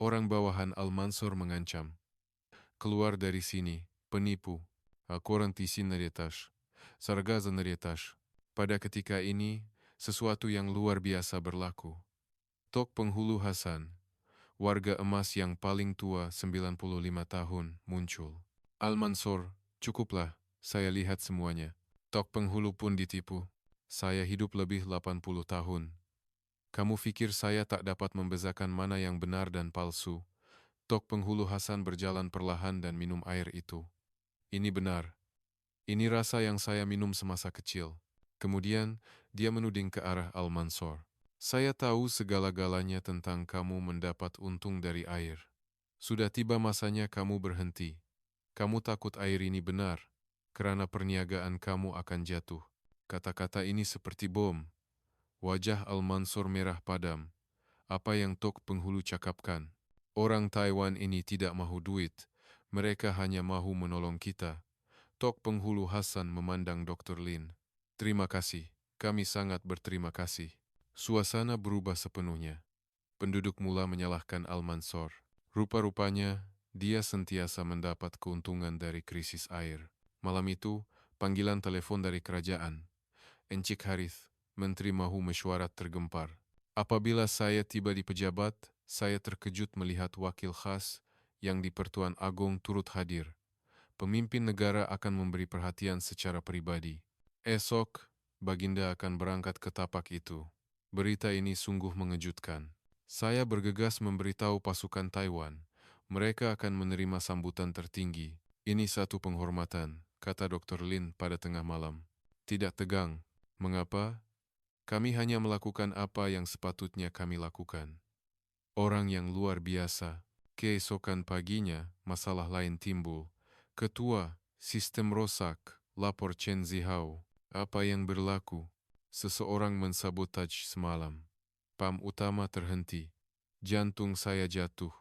Orang bawahan Al-Mansor mengancam. Keluar dari sini, penipu. Korang tisin naretas. Sargaza naretas. Pada ketika ini, sesuatu yang luar biasa berlaku. Tok Penghulu Hasan, warga emas yang paling tua 95 tahun, muncul. Al-Mansor, cukuplah. saya lihat semuanya. Tok penghulu pun ditipu. Saya hidup lebih 80 tahun. Kamu pikir saya tak dapat membezakan mana yang benar dan palsu? Tok penghulu Hasan berjalan perlahan dan minum air itu. Ini benar. Ini rasa yang saya minum semasa kecil. Kemudian, dia menuding ke arah Al-Mansor. Saya tahu segala-galanya tentang kamu mendapat untung dari air. Sudah tiba masanya kamu berhenti. Kamu takut air ini benar, karena perniagaan kamu akan jatuh. Kata-kata ini seperti bom. Wajah Al-Mansor merah padam. Apa yang Tok penghulu cakapkan? Orang Taiwan ini tidak mahu duit. Mereka hanya mahu menolong kita. Tok penghulu Hasan memandang Dr. Lin. Terima kasih. Kami sangat berterima kasih. Suasana berubah sepenuhnya. Penduduk mula menyalahkan Al-Mansor. Rupa-rupanya, dia sentiasa mendapat keuntungan dari krisis air. Malam itu, panggilan telepon dari kerajaan. Encik Harith, Menteri Mahu Mesyuarat tergempar. Apabila saya tiba di pejabat, saya terkejut melihat wakil khas yang di Pertuan Agong turut hadir. Pemimpin negara akan memberi perhatian secara pribadi. Esok, Baginda akan berangkat ke tapak itu. Berita ini sungguh mengejutkan. Saya bergegas memberitahu pasukan Taiwan. Mereka akan menerima sambutan tertinggi. Ini satu penghormatan, kata Dr. Lin pada tengah malam. Tidak tegang. Mengapa? Kami hanya melakukan apa yang sepatutnya kami lakukan. Orang yang luar biasa. Keesokan paginya, masalah lain timbul. Ketua, sistem rosak, lapor Chen Zihao. Apa yang berlaku? Seseorang mensabotaj semalam. Pam utama terhenti. Jantung saya jatuh.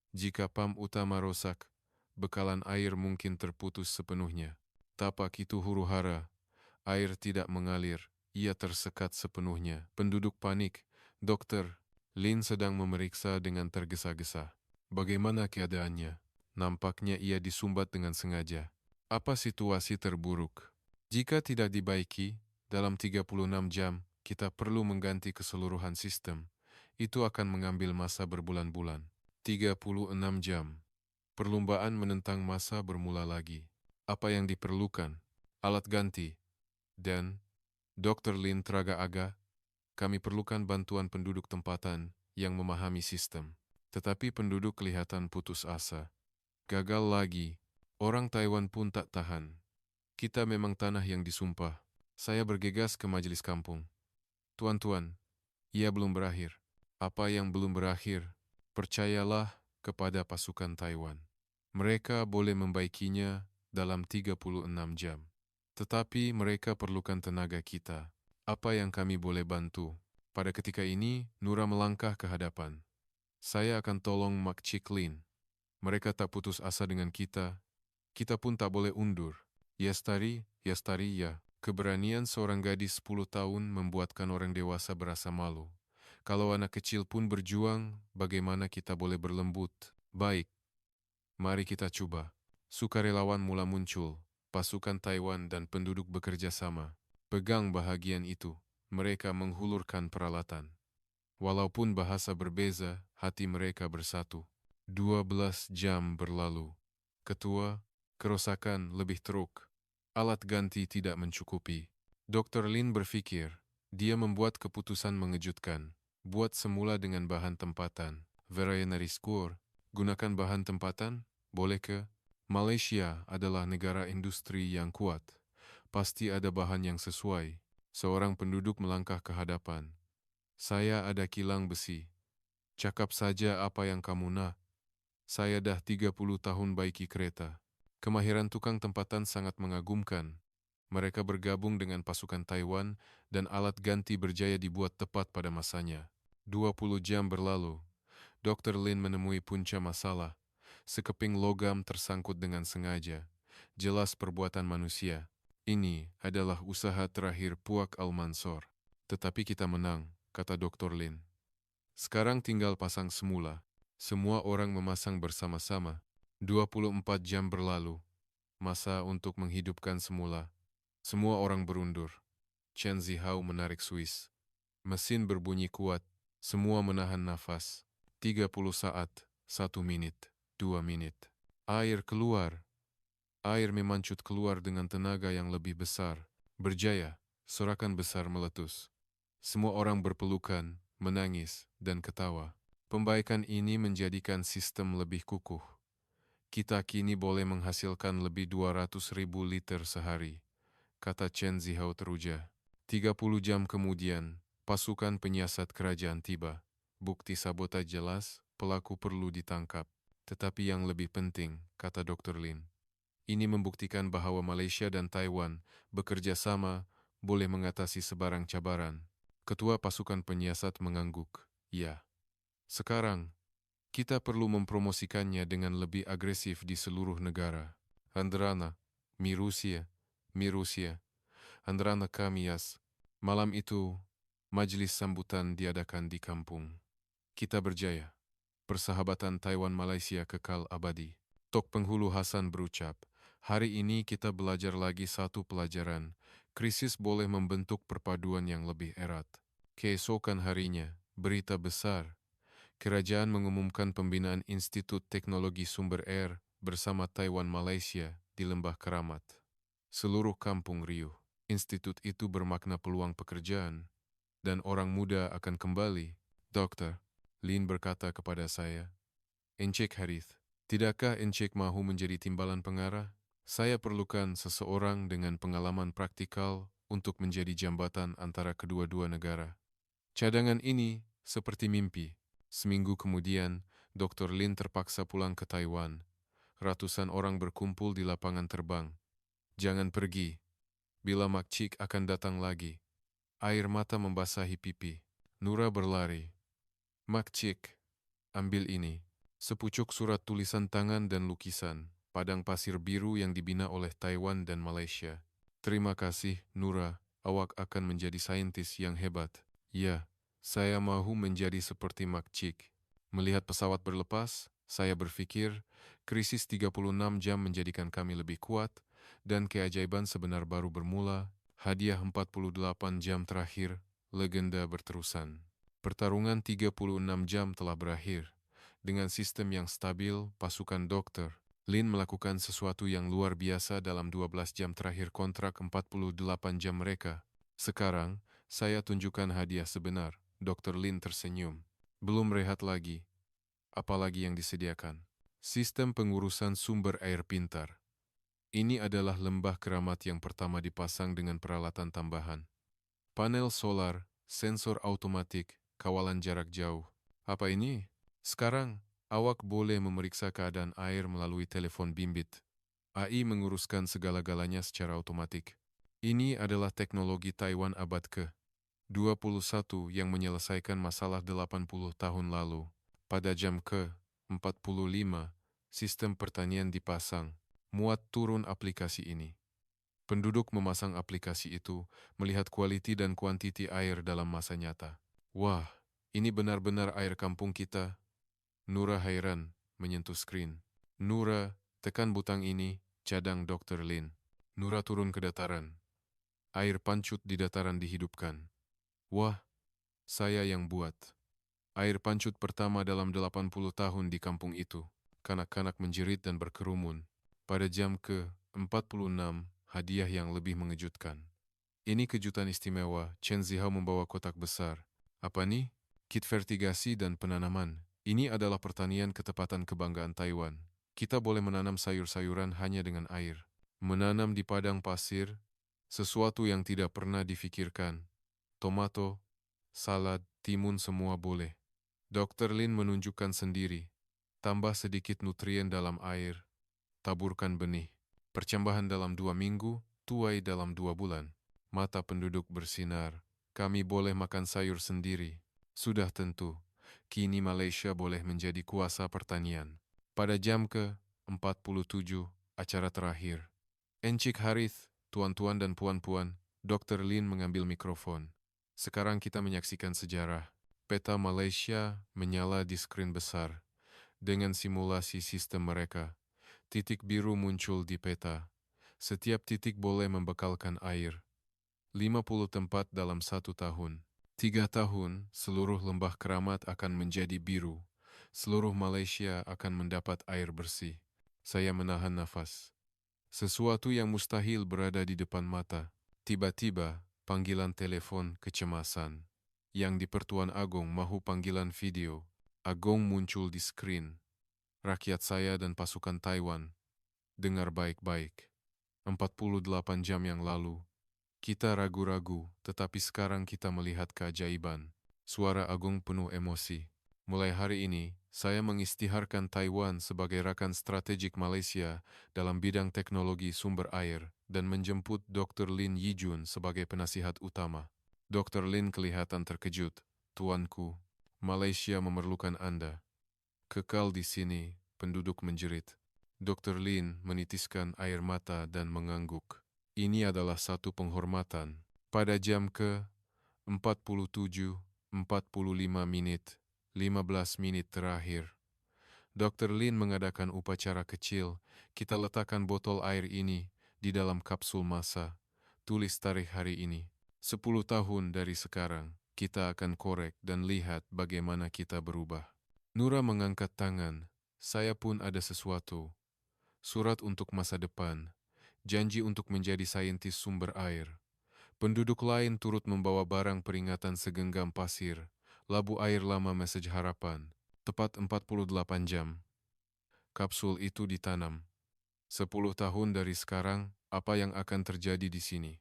Jika pam utama rosak, bekalan air mungkin terputus sepenuhnya. Tapak itu huru-hara. Air tidak mengalir. Ia tersekat sepenuhnya. Penduduk panik. Dokter, Lin sedang memeriksa dengan tergesa-gesa. Bagaimana keadaannya? Nampaknya ia disumbat dengan sengaja. Apa situasi terburuk? Jika tidak dibaiki, dalam 36 jam, kita perlu mengganti keseluruhan sistem. Itu akan mengambil masa berbulan-bulan. 36 jam. Perlombaan menentang masa bermula lagi. Apa yang diperlukan? Alat ganti. Dan, Dr. Lin teraga-aga, kami perlukan bantuan penduduk tempatan yang memahami sistem. Tetapi penduduk kelihatan putus asa. Gagal lagi. Orang Taiwan pun tak tahan. Kita memang tanah yang disumpah. Saya bergegas ke majelis kampung. Tuan-tuan, ia belum berakhir. Apa yang belum berakhir? Percayalah kepada pasukan Taiwan. Mereka boleh membaikinya dalam 36 jam. Tetapi mereka perlukan tenaga kita. Apa yang kami boleh bantu? Pada ketika ini, Nura melangkah ke hadapan. Saya akan tolong Mak Cik Lin. Mereka tak putus asa dengan kita. Kita pun tak boleh undur. Yastari, ya. Keberanian seorang gadis 10 tahun membuatkan orang dewasa berasa malu. Kalau anak kecil pun berjuang, bagaimana kita boleh berlembut? Baik, mari kita coba. Sukarelawan mula muncul. Pasukan Taiwan dan penduduk bekerja sama. Pegang bahagian itu. Mereka menghulurkan peralatan. Walaupun bahasa berbeza, hati mereka bersatu. 12 jam berlalu. Ketua, kerusakan lebih teruk. Alat ganti tidak mencukupi. Dr. Lin berpikir, dia membuat keputusan mengejutkan. Buat semula dengan bahan tempatan. Varianary score, gunakan bahan tempatan, boleh ke? Malaysia adalah negara industri yang kuat. Pasti ada bahan yang sesuai. Seorang penduduk melangkah ke hadapan. Saya ada kilang besi. Cakap saja apa yang kamu nak. Saya dah 30 tahun baiki kereta. Kemahiran tukang tempatan sangat mengagumkan. Mereka bergabung dengan pasukan Taiwan dan alat ganti berjaya dibuat tepat pada masanya. 20 jam berlalu. Dr. Lin menemui punca masalah. Sekeping logam tersangkut dengan sengaja. Jelas perbuatan manusia. Ini adalah usaha terakhir Puak Al-Mansor. Tetapi kita menang, kata Dr. Lin. Sekarang tinggal pasang semula. Semua orang memasang bersama-sama. 24 jam berlalu. Masa untuk menghidupkan semula. Semua orang berundur. Chen Zihao menarik Swiss. Mesin berbunyi kuat. Semua menahan nafas. 30 saat, 1 menit, 2 menit. Air keluar. Air memancut keluar dengan tenaga yang lebih besar. Berjaya, sorakan besar meletus. Semua orang berpelukan, menangis, dan ketawa. Pembaikan ini menjadikan sistem lebih kukuh. Kita kini boleh menghasilkan lebih 200.000 liter sehari, kata Chen Zihao teruja. 30 jam kemudian, pasukan penyiasat kerajaan tiba. Bukti sabotase jelas, pelaku perlu ditangkap. Tetapi yang lebih penting, kata Dr. Lin, ini membuktikan bahwa Malaysia dan Taiwan bekerja sama boleh mengatasi sebarang cabaran. Ketua pasukan penyiasat mengangguk. Ya, sekarang kita perlu mempromosikannya dengan lebih agresif di seluruh negara. Andrana, Mirusia, Andrana Kamias. Malam itu, majlis sambutan diadakan di kampung. Kita berjaya. Persahabatan Taiwan-Malaysia kekal abadi. Tok Penghulu Hasan berucap, hari ini kita belajar lagi satu pelajaran. Krisis boleh membentuk perpaduan yang lebih erat. Keesokan harinya, berita besar. Kerajaan mengumumkan pembinaan Institut Teknologi Sumber Air bersama Taiwan-Malaysia di Lembah Keramat. Seluruh kampung riuh. Institut itu bermakna peluang pekerjaan, dan orang muda akan kembali. Dokter, Lin berkata kepada saya, Encik Harith, tidakkah Encik mahu menjadi timbalan pengarah? Saya perlukan seseorang dengan pengalaman praktikal untuk menjadi jambatan antara kedua-dua negara. Cadangan ini seperti mimpi. Seminggu kemudian, Dr. Lin terpaksa pulang ke Taiwan. Ratusan orang berkumpul di lapangan terbang. Jangan pergi. Bila Makcik akan datang lagi. Air mata membasahi pipi. Nura berlari. Makcik, ambil ini. Sepucuk surat tulisan tangan dan lukisan. Padang pasir biru yang dibina oleh Taiwan dan Malaysia. Terima kasih, Nura. Awak akan menjadi saintis yang hebat. Ya, saya mahu menjadi seperti Makcik. Melihat pesawat berlepas, saya berpikir, krisis 36 jam menjadikan kami lebih kuat, dan keajaiban sebenar baru bermula. Hadiah 48 jam terakhir, legenda berterusan. Pertarungan 36 jam telah berakhir. Dengan sistem yang stabil, pasukan Dr. Lin melakukan sesuatu yang luar biasa dalam 12 jam terakhir kontrak 48 jam mereka. Sekarang, saya tunjukkan hadiah sebenar. Dr. Lin tersenyum. Belum rehat lagi. Apalagi yang disediakan? Sistem pengurusan sumber air pintar. Ini adalah lembah keramat yang pertama dipasang dengan peralatan tambahan. Panel solar, sensor automatik, kawalan jarak jauh. Apa ini? Sekarang, awak boleh memeriksa keadaan air melalui telepon bimbit. AI menguruskan segala-galanya secara otomatik. Ini adalah teknologi Taiwan abad ke-21 yang menyelesaikan masalah 80 tahun lalu. Pada jam ke-45, sistem pertanian dipasang. Muat turun aplikasi ini. Penduduk memasang aplikasi itu, melihat kualiti dan kuantiti air dalam masa nyata. Wah, ini benar-benar air kampung kita. Nura hairan, menyentuh skrin. Nura, tekan butang ini, cadang Dr. Lin. Nura turun ke dataran. Air pancut di dataran dihidupkan. Wah, saya yang buat. Air pancut pertama dalam 80 tahun di kampung itu. Kanak-kanak menjerit dan berkerumun. Pada jam ke-46, hadiah yang lebih mengejutkan. Ini kejutan istimewa. Chen Zihao membawa kotak besar. Apa nih? Kit vertigasi dan penanaman. Ini adalah pertanian ketepatan kebanggaan Taiwan. Kita boleh menanam sayur-sayuran hanya dengan air. Menanam di padang pasir, sesuatu yang tidak pernah difikirkan. Tomato, salad, timun semua boleh. Dr. Lin menunjukkan sendiri. Tambah sedikit nutrien dalam air. Taburkan benih. Percambahan dalam 2 minggu, tuai dalam 2 bulan. Mata penduduk bersinar. Kami boleh makan sayur sendiri. Sudah tentu, kini Malaysia boleh menjadi kuasa pertanian. Pada jam ke-47, acara terakhir. Encik Harith, tuan-tuan dan puan-puan, Dr. Lin mengambil mikrofon. Sekarang kita menyaksikan sejarah. Peta Malaysia menyala di skrin besar. Dengan simulasi sistem mereka, titik biru muncul di peta. Setiap titik boleh membekalkan air. 50 tempat dalam 1 tahun. 3 tahun, seluruh lembah keramat akan menjadi biru. Seluruh Malaysia akan mendapat air bersih. Saya menahan nafas. Sesuatu yang mustahil berada di depan mata. Tiba-tiba, panggilan telepon kecemasan. Yang di Pertuan Agong mahu panggilan video. Agong muncul di skrin. Rakyat saya dan pasukan Taiwan. Dengar baik-baik. 48 jam yang lalu. Kita ragu-ragu, tetapi sekarang kita melihat keajaiban. Suara Agong penuh emosi. Mulai hari ini, saya mengisytiharkan Taiwan sebagai rakan strategik Malaysia dalam bidang teknologi sumber air dan menjemput Dr. Lin Yijun sebagai penasihat utama. Dr. Lin kelihatan terkejut. Tuanku, Malaysia memerlukan Anda. Kekal di sini, penduduk menjerit. Dr. Lin menitiskan air mata dan mengangguk. Ini adalah satu penghormatan. Pada jam ke-47:45, 15 menit terakhir, Dr. Lin mengadakan upacara kecil. Kita letakkan botol air ini di dalam kapsul massa. Tulis tarikh hari ini. 10 tahun dari sekarang, kita akan korek dan lihat bagaimana kita berubah. Nura mengangkat tangan. Saya pun ada sesuatu. Surat untuk masa depan. Janji untuk menjadi saintis sumber air. Penduduk lain turut membawa barang peringatan segenggam pasir. Labu air lama mesej harapan. Tepat 48 jam. Kapsul itu ditanam. 10 tahun dari sekarang, apa yang akan terjadi di sini?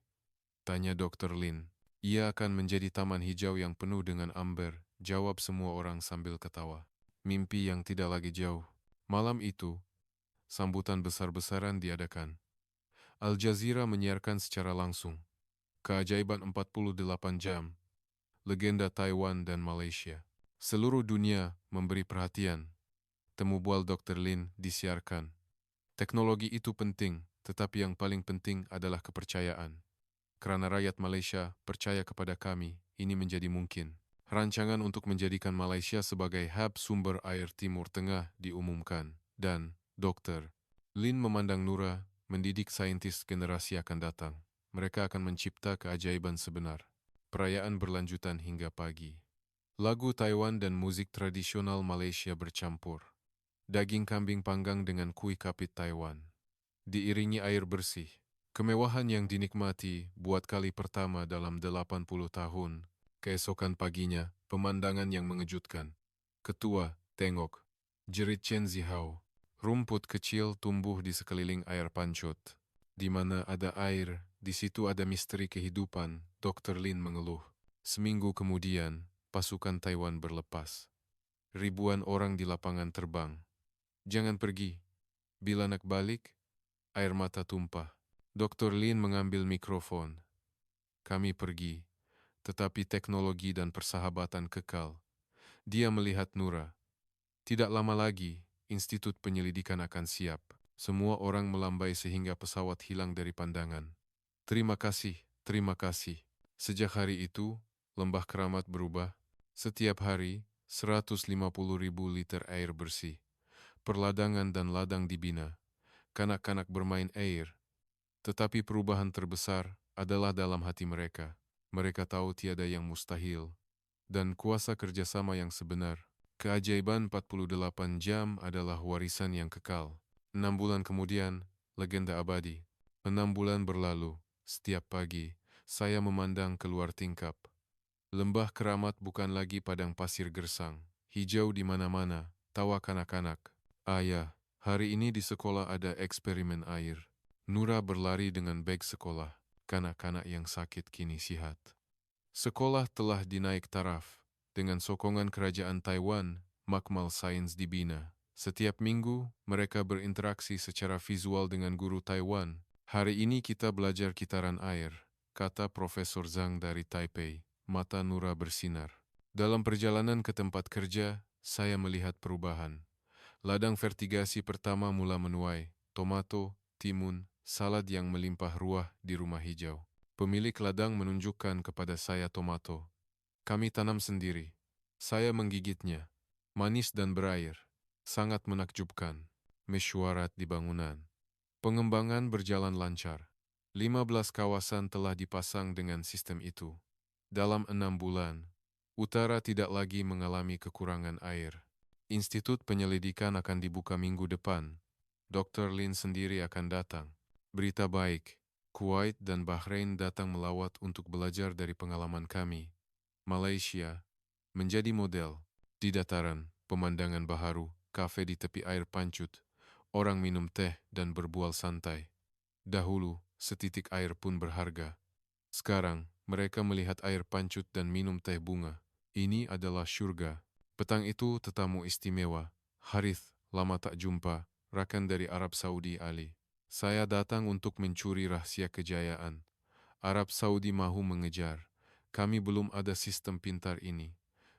Tanya Dr. Lin. Ia akan menjadi taman hijau yang penuh dengan amber, jawab semua orang sambil ketawa. Mimpi yang tidak lagi jauh. Malam itu, sambutan besar-besaran diadakan. Al Jazeera menyiarkan secara langsung. Keajaiban 48 jam. Legenda Taiwan dan Malaysia. Seluruh dunia memberi perhatian. Temu bual Dr. Lin disiarkan. Teknologi itu penting, tetapi yang paling penting adalah kepercayaan. Kerana rakyat Malaysia percaya kepada kami, ini menjadi mungkin. Rancangan untuk menjadikan Malaysia sebagai hub sumber air Timur Tengah diumumkan. Dan, Dr. Lin memandang Nura, mendidik saintis generasi akan datang. Mereka akan mencipta keajaiban sebenar. Perayaan berlanjutan hingga pagi. Lagu Taiwan dan musik tradisional Malaysia bercampur. Daging kambing panggang dengan kuih kapit Taiwan. Diiringi air bersih. Kemewahan yang dinikmati buat kali pertama dalam 80 tahun. Keesokan paginya, pemandangan yang mengejutkan. Ketua, tengok. Jerit Chen Zihao. Rumput kecil tumbuh di sekeliling air pancut. Di mana ada air, di situ ada misteri kehidupan, Dr. Lin mengeluh. Seminggu kemudian, pasukan Taiwan berlepas. Ribuan orang di lapangan terbang. Jangan pergi. Bila nak balik, air mata tumpah. Dr. Lin mengambil mikrofon. Kami pergi, tetapi teknologi dan persahabatan kekal. Dia melihat Nura. Tidak lama lagi, Institut Penyelidikan akan siap. Semua orang melambai sehingga pesawat hilang dari pandangan. Terima kasih, terima kasih. Sejak hari itu, Lembah Keramat berubah. Setiap hari, 150.000 liter air bersih. Perladangan dan ladang dibina. Kanak-kanak bermain air. Tetapi perubahan terbesar adalah dalam hati mereka. Mereka tahu tiada yang mustahil. Dan kuasa kerjasama yang sebenar. Keajaiban 48 jam adalah warisan yang kekal. 6 bulan kemudian, legenda abadi. 6 bulan berlalu, setiap pagi, saya memandang keluar tingkap. Lembah Keramat bukan lagi padang pasir gersang. Hijau di mana-mana, tawa kanak-kanak. Ayah, hari ini di sekolah ada eksperimen air. Nura berlari dengan beg sekolah. Kanak-kanak yang sakit kini sihat. Sekolah telah dinaik taraf. Dengan sokongan kerajaan Taiwan, makmal sains dibina. Setiap minggu, mereka berinteraksi secara visual dengan guru Taiwan. Hari ini kita belajar kitaran air, kata Profesor Zhang dari Taipei. Mata Nura bersinar. Dalam perjalanan ke tempat kerja, saya melihat perubahan. Ladang vertigasi pertama mula menuai. Tomato, timun, salad yang melimpah ruah di rumah hijau. Pemilik ladang menunjukkan kepada saya tomato. Kami tanam sendiri. Saya menggigitnya. Manis dan berair. Sangat menakjubkan. Mesyuarat di bangunan. Pengembangan berjalan lancar. 15 kawasan telah dipasang dengan sistem itu. Dalam 6 bulan, utara tidak lagi mengalami kekurangan air. Institut Penyelidikan akan dibuka minggu depan. Dr. Lin sendiri akan datang. Berita baik, Kuwait dan Bahrain datang melawat untuk belajar dari pengalaman kami. Malaysia menjadi model. Di dataran, pemandangan baharu, kafe di tepi air pancut, orang minum teh dan berbual santai. Dahulu, setitik air pun berharga. Sekarang, mereka melihat air pancut dan minum teh bunga. Ini adalah syurga. Petang itu tetamu istimewa. Harith, lama tak jumpa, rakan dari Arab Saudi Ali. Saya datang untuk mencuri rahasia kejayaan. Arab Saudi mahu mengejar. Kami belum ada sistem pintar ini.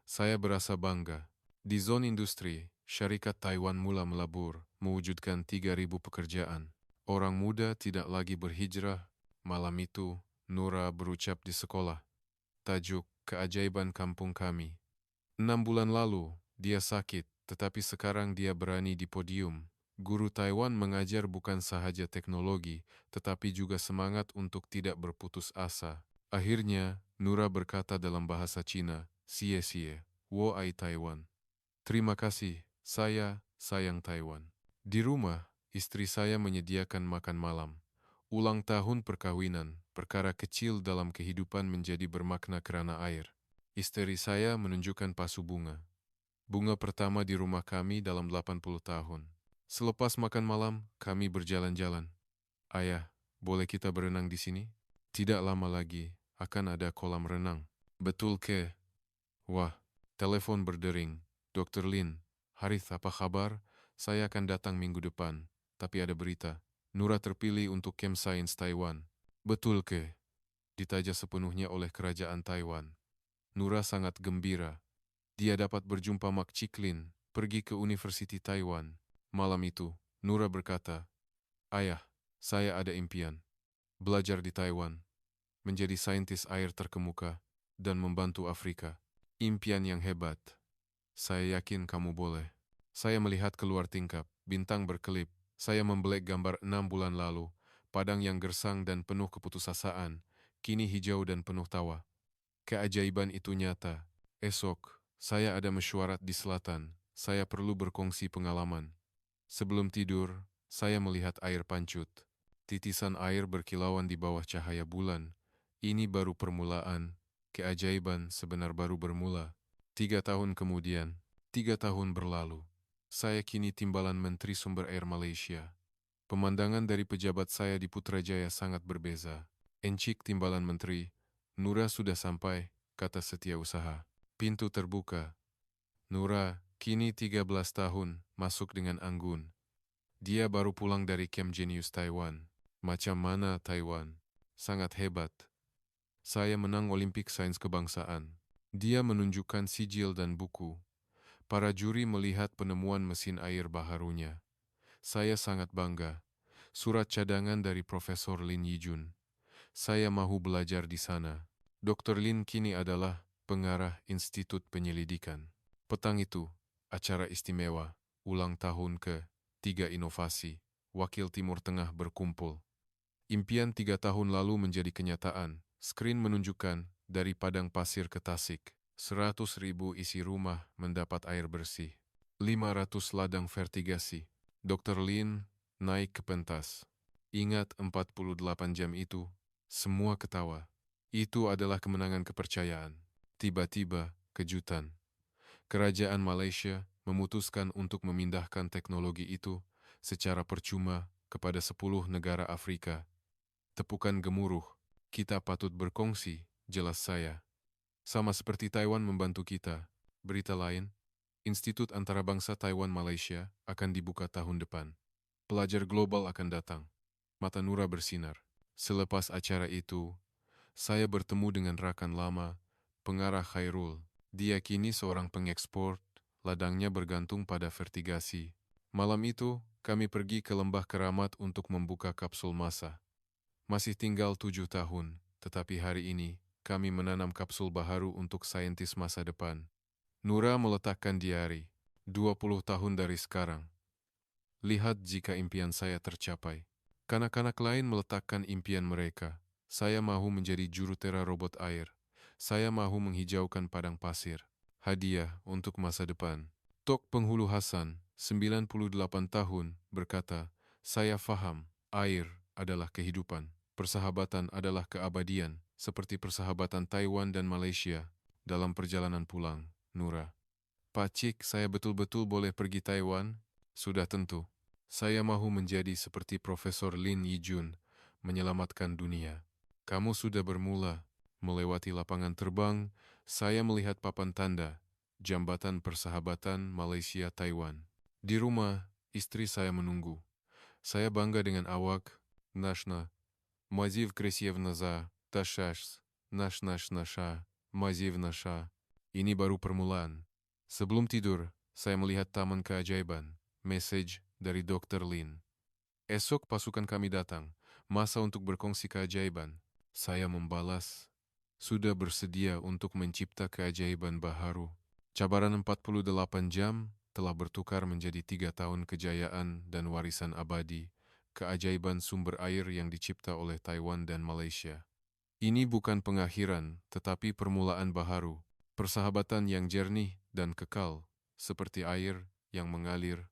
Saya berasa bangga. Di zona industri, syarikat Taiwan mula melabur, mewujudkan 3.000 pekerjaan. Orang muda tidak lagi berhijrah. Malam itu, Nura berucap di sekolah. Tajuk, Keajaiban Kampung Kami. 6 bulan lalu, dia sakit, tetapi sekarang dia berani di podium. Guru Taiwan mengajar bukan sahaja teknologi, tetapi juga semangat untuk tidak berputus asa. Akhirnya, Nura berkata dalam bahasa Cina, "Xie xie, wo ai Taiwan." Terima kasih, saya sayang Taiwan. Di rumah, istri saya menyediakan makan malam. Ulang tahun perkawinan, perkara kecil dalam kehidupan menjadi bermakna kerana air. Istri saya menunjukkan pasu bunga. Bunga pertama di rumah kami dalam 80 tahun. Selepas makan malam, kami berjalan-jalan. Ayah, boleh kita berenang di sini? Tidak lama lagi, akan ada kolam renang. Betul ke? Wah, telepon berdering. Dr. Lin, Harith apa kabar? Saya akan datang minggu depan. Tapi ada berita. Nura terpilih untuk Camp Science Taiwan. Betul ke? Ditaja sepenuhnya oleh kerajaan Taiwan. Nura sangat gembira. Dia dapat berjumpa Mak Chiklin, pergi ke Universiti Taiwan. Malam itu, Nura berkata, "Ayah, saya ada impian. Belajar di Taiwan, menjadi saintis air terkemuka, dan membantu Afrika. Impian yang hebat. Saya yakin kamu boleh." Saya melihat keluar tingkap, bintang berkelip. Saya membelek gambar 6 bulan lalu. Padang yang gersang dan penuh keputusasaan, kini hijau dan penuh tawa. Keajaiban itu nyata. Esok, saya ada mesyuarat di selatan. Saya perlu berkongsi pengalaman. Sebelum tidur, saya melihat air pancut. Titisan air berkilauan di bawah cahaya bulan. Ini baru permulaan. Keajaiban sebenar baru bermula. 3 tahun kemudian, 3 tahun berlalu. Saya kini timbalan Menteri Sumber Air Malaysia. Pemandangan dari pejabat saya di Putrajaya sangat berbeza. Encik timbalan menteri, "Nura sudah sampai," kata setiausaha. Pintu terbuka. Nura, kini 13 tahun, masuk dengan anggun. Dia baru pulang dari Camp Genius Taiwan. Macam mana Taiwan? Sangat hebat. Saya menang Olimpik Sains Kebangsaan. Dia menunjukkan sijil dan buku. Para juri melihat penemuan mesin air baharunya. Saya sangat bangga. Surat cadangan dari Profesor Lin Yijun. Saya mahu belajar di sana. Dr. Lin kini adalah pengarah Institut Penyelidikan. Petang itu, acara istimewa, ulang tahun ke-3 inovasi, wakil Timur Tengah berkumpul. Impian 3 tahun lalu menjadi kenyataan. Skrin menunjukkan dari padang pasir ke Tasik, 100.000 isi rumah mendapat air bersih. 500 ladang vertigasi. Dr. Lin naik ke pentas. Ingat 48 jam itu, semua ketawa. Itu adalah kemenangan kepercayaan. Tiba-tiba, kejutan. Kerajaan Malaysia memutuskan untuk memindahkan teknologi itu secara percuma kepada 10 negara Afrika. Tepukan gemuruh. Kita patut berkongsi, jelas saya. Sama seperti Taiwan membantu kita. Berita lain, Institut Antarabangsa Taiwan Malaysia akan dibuka tahun depan. Pelajar global akan datang. Mata Nura bersinar. Selepas acara itu, saya bertemu dengan rakan lama, pengarah Khairul. Dia kini seorang pengekspor, ladangnya bergantung pada vertigasi. Malam itu, kami pergi ke Lembah Keramat untuk membuka kapsul massa. Masih tinggal 7 tahun, tetapi hari ini, kami menanam kapsul baharu untuk saintis masa depan. Nura meletakkan diari, 20 tahun dari sekarang. Lihat jika impian saya tercapai. Kanak-kanak lain meletakkan impian mereka. Saya mahu menjadi jurutera robot air. Saya mahu menghijaukan padang pasir. Hadiah untuk masa depan. Tok Penghulu Hasan, 98 tahun, berkata, "Saya faham, air adalah kehidupan. Persahabatan adalah keabadian, seperti persahabatan Taiwan dan Malaysia. Dalam perjalanan pulang, Nura. Pak Cik, saya betul-betul boleh pergi Taiwan? Sudah tentu. Saya mahu menjadi seperti Profesor Lin Yijun, menyelamatkan dunia. Kamu sudah bermula. Melewati lapangan terbang, saya melihat papan tanda, Jambatan Persahabatan Malaysia-Taiwan. Di rumah, istri saya menunggu. Saya bangga dengan awak, Nashna. Maziv Kresievna za, Tashash, Nasha, Maziv Nasha. Ini baru permulaan. Sebelum tidur, saya melihat taman keajaiban. Message dari Dr. Lin. Esok pasukan kami datang. Masa untuk berkongsi keajaiban. Saya membalas. Sudah bersedia untuk mencipta keajaiban baharu. Cabaran 48 jam telah bertukar menjadi 3 tahun kejayaan dan warisan abadi. Keajaiban sumber air yang dicipta oleh Taiwan dan Malaysia. Ini bukan pengakhiran, tetapi permulaan baharu. Persahabatan yang jernih dan kekal, seperti air yang mengalir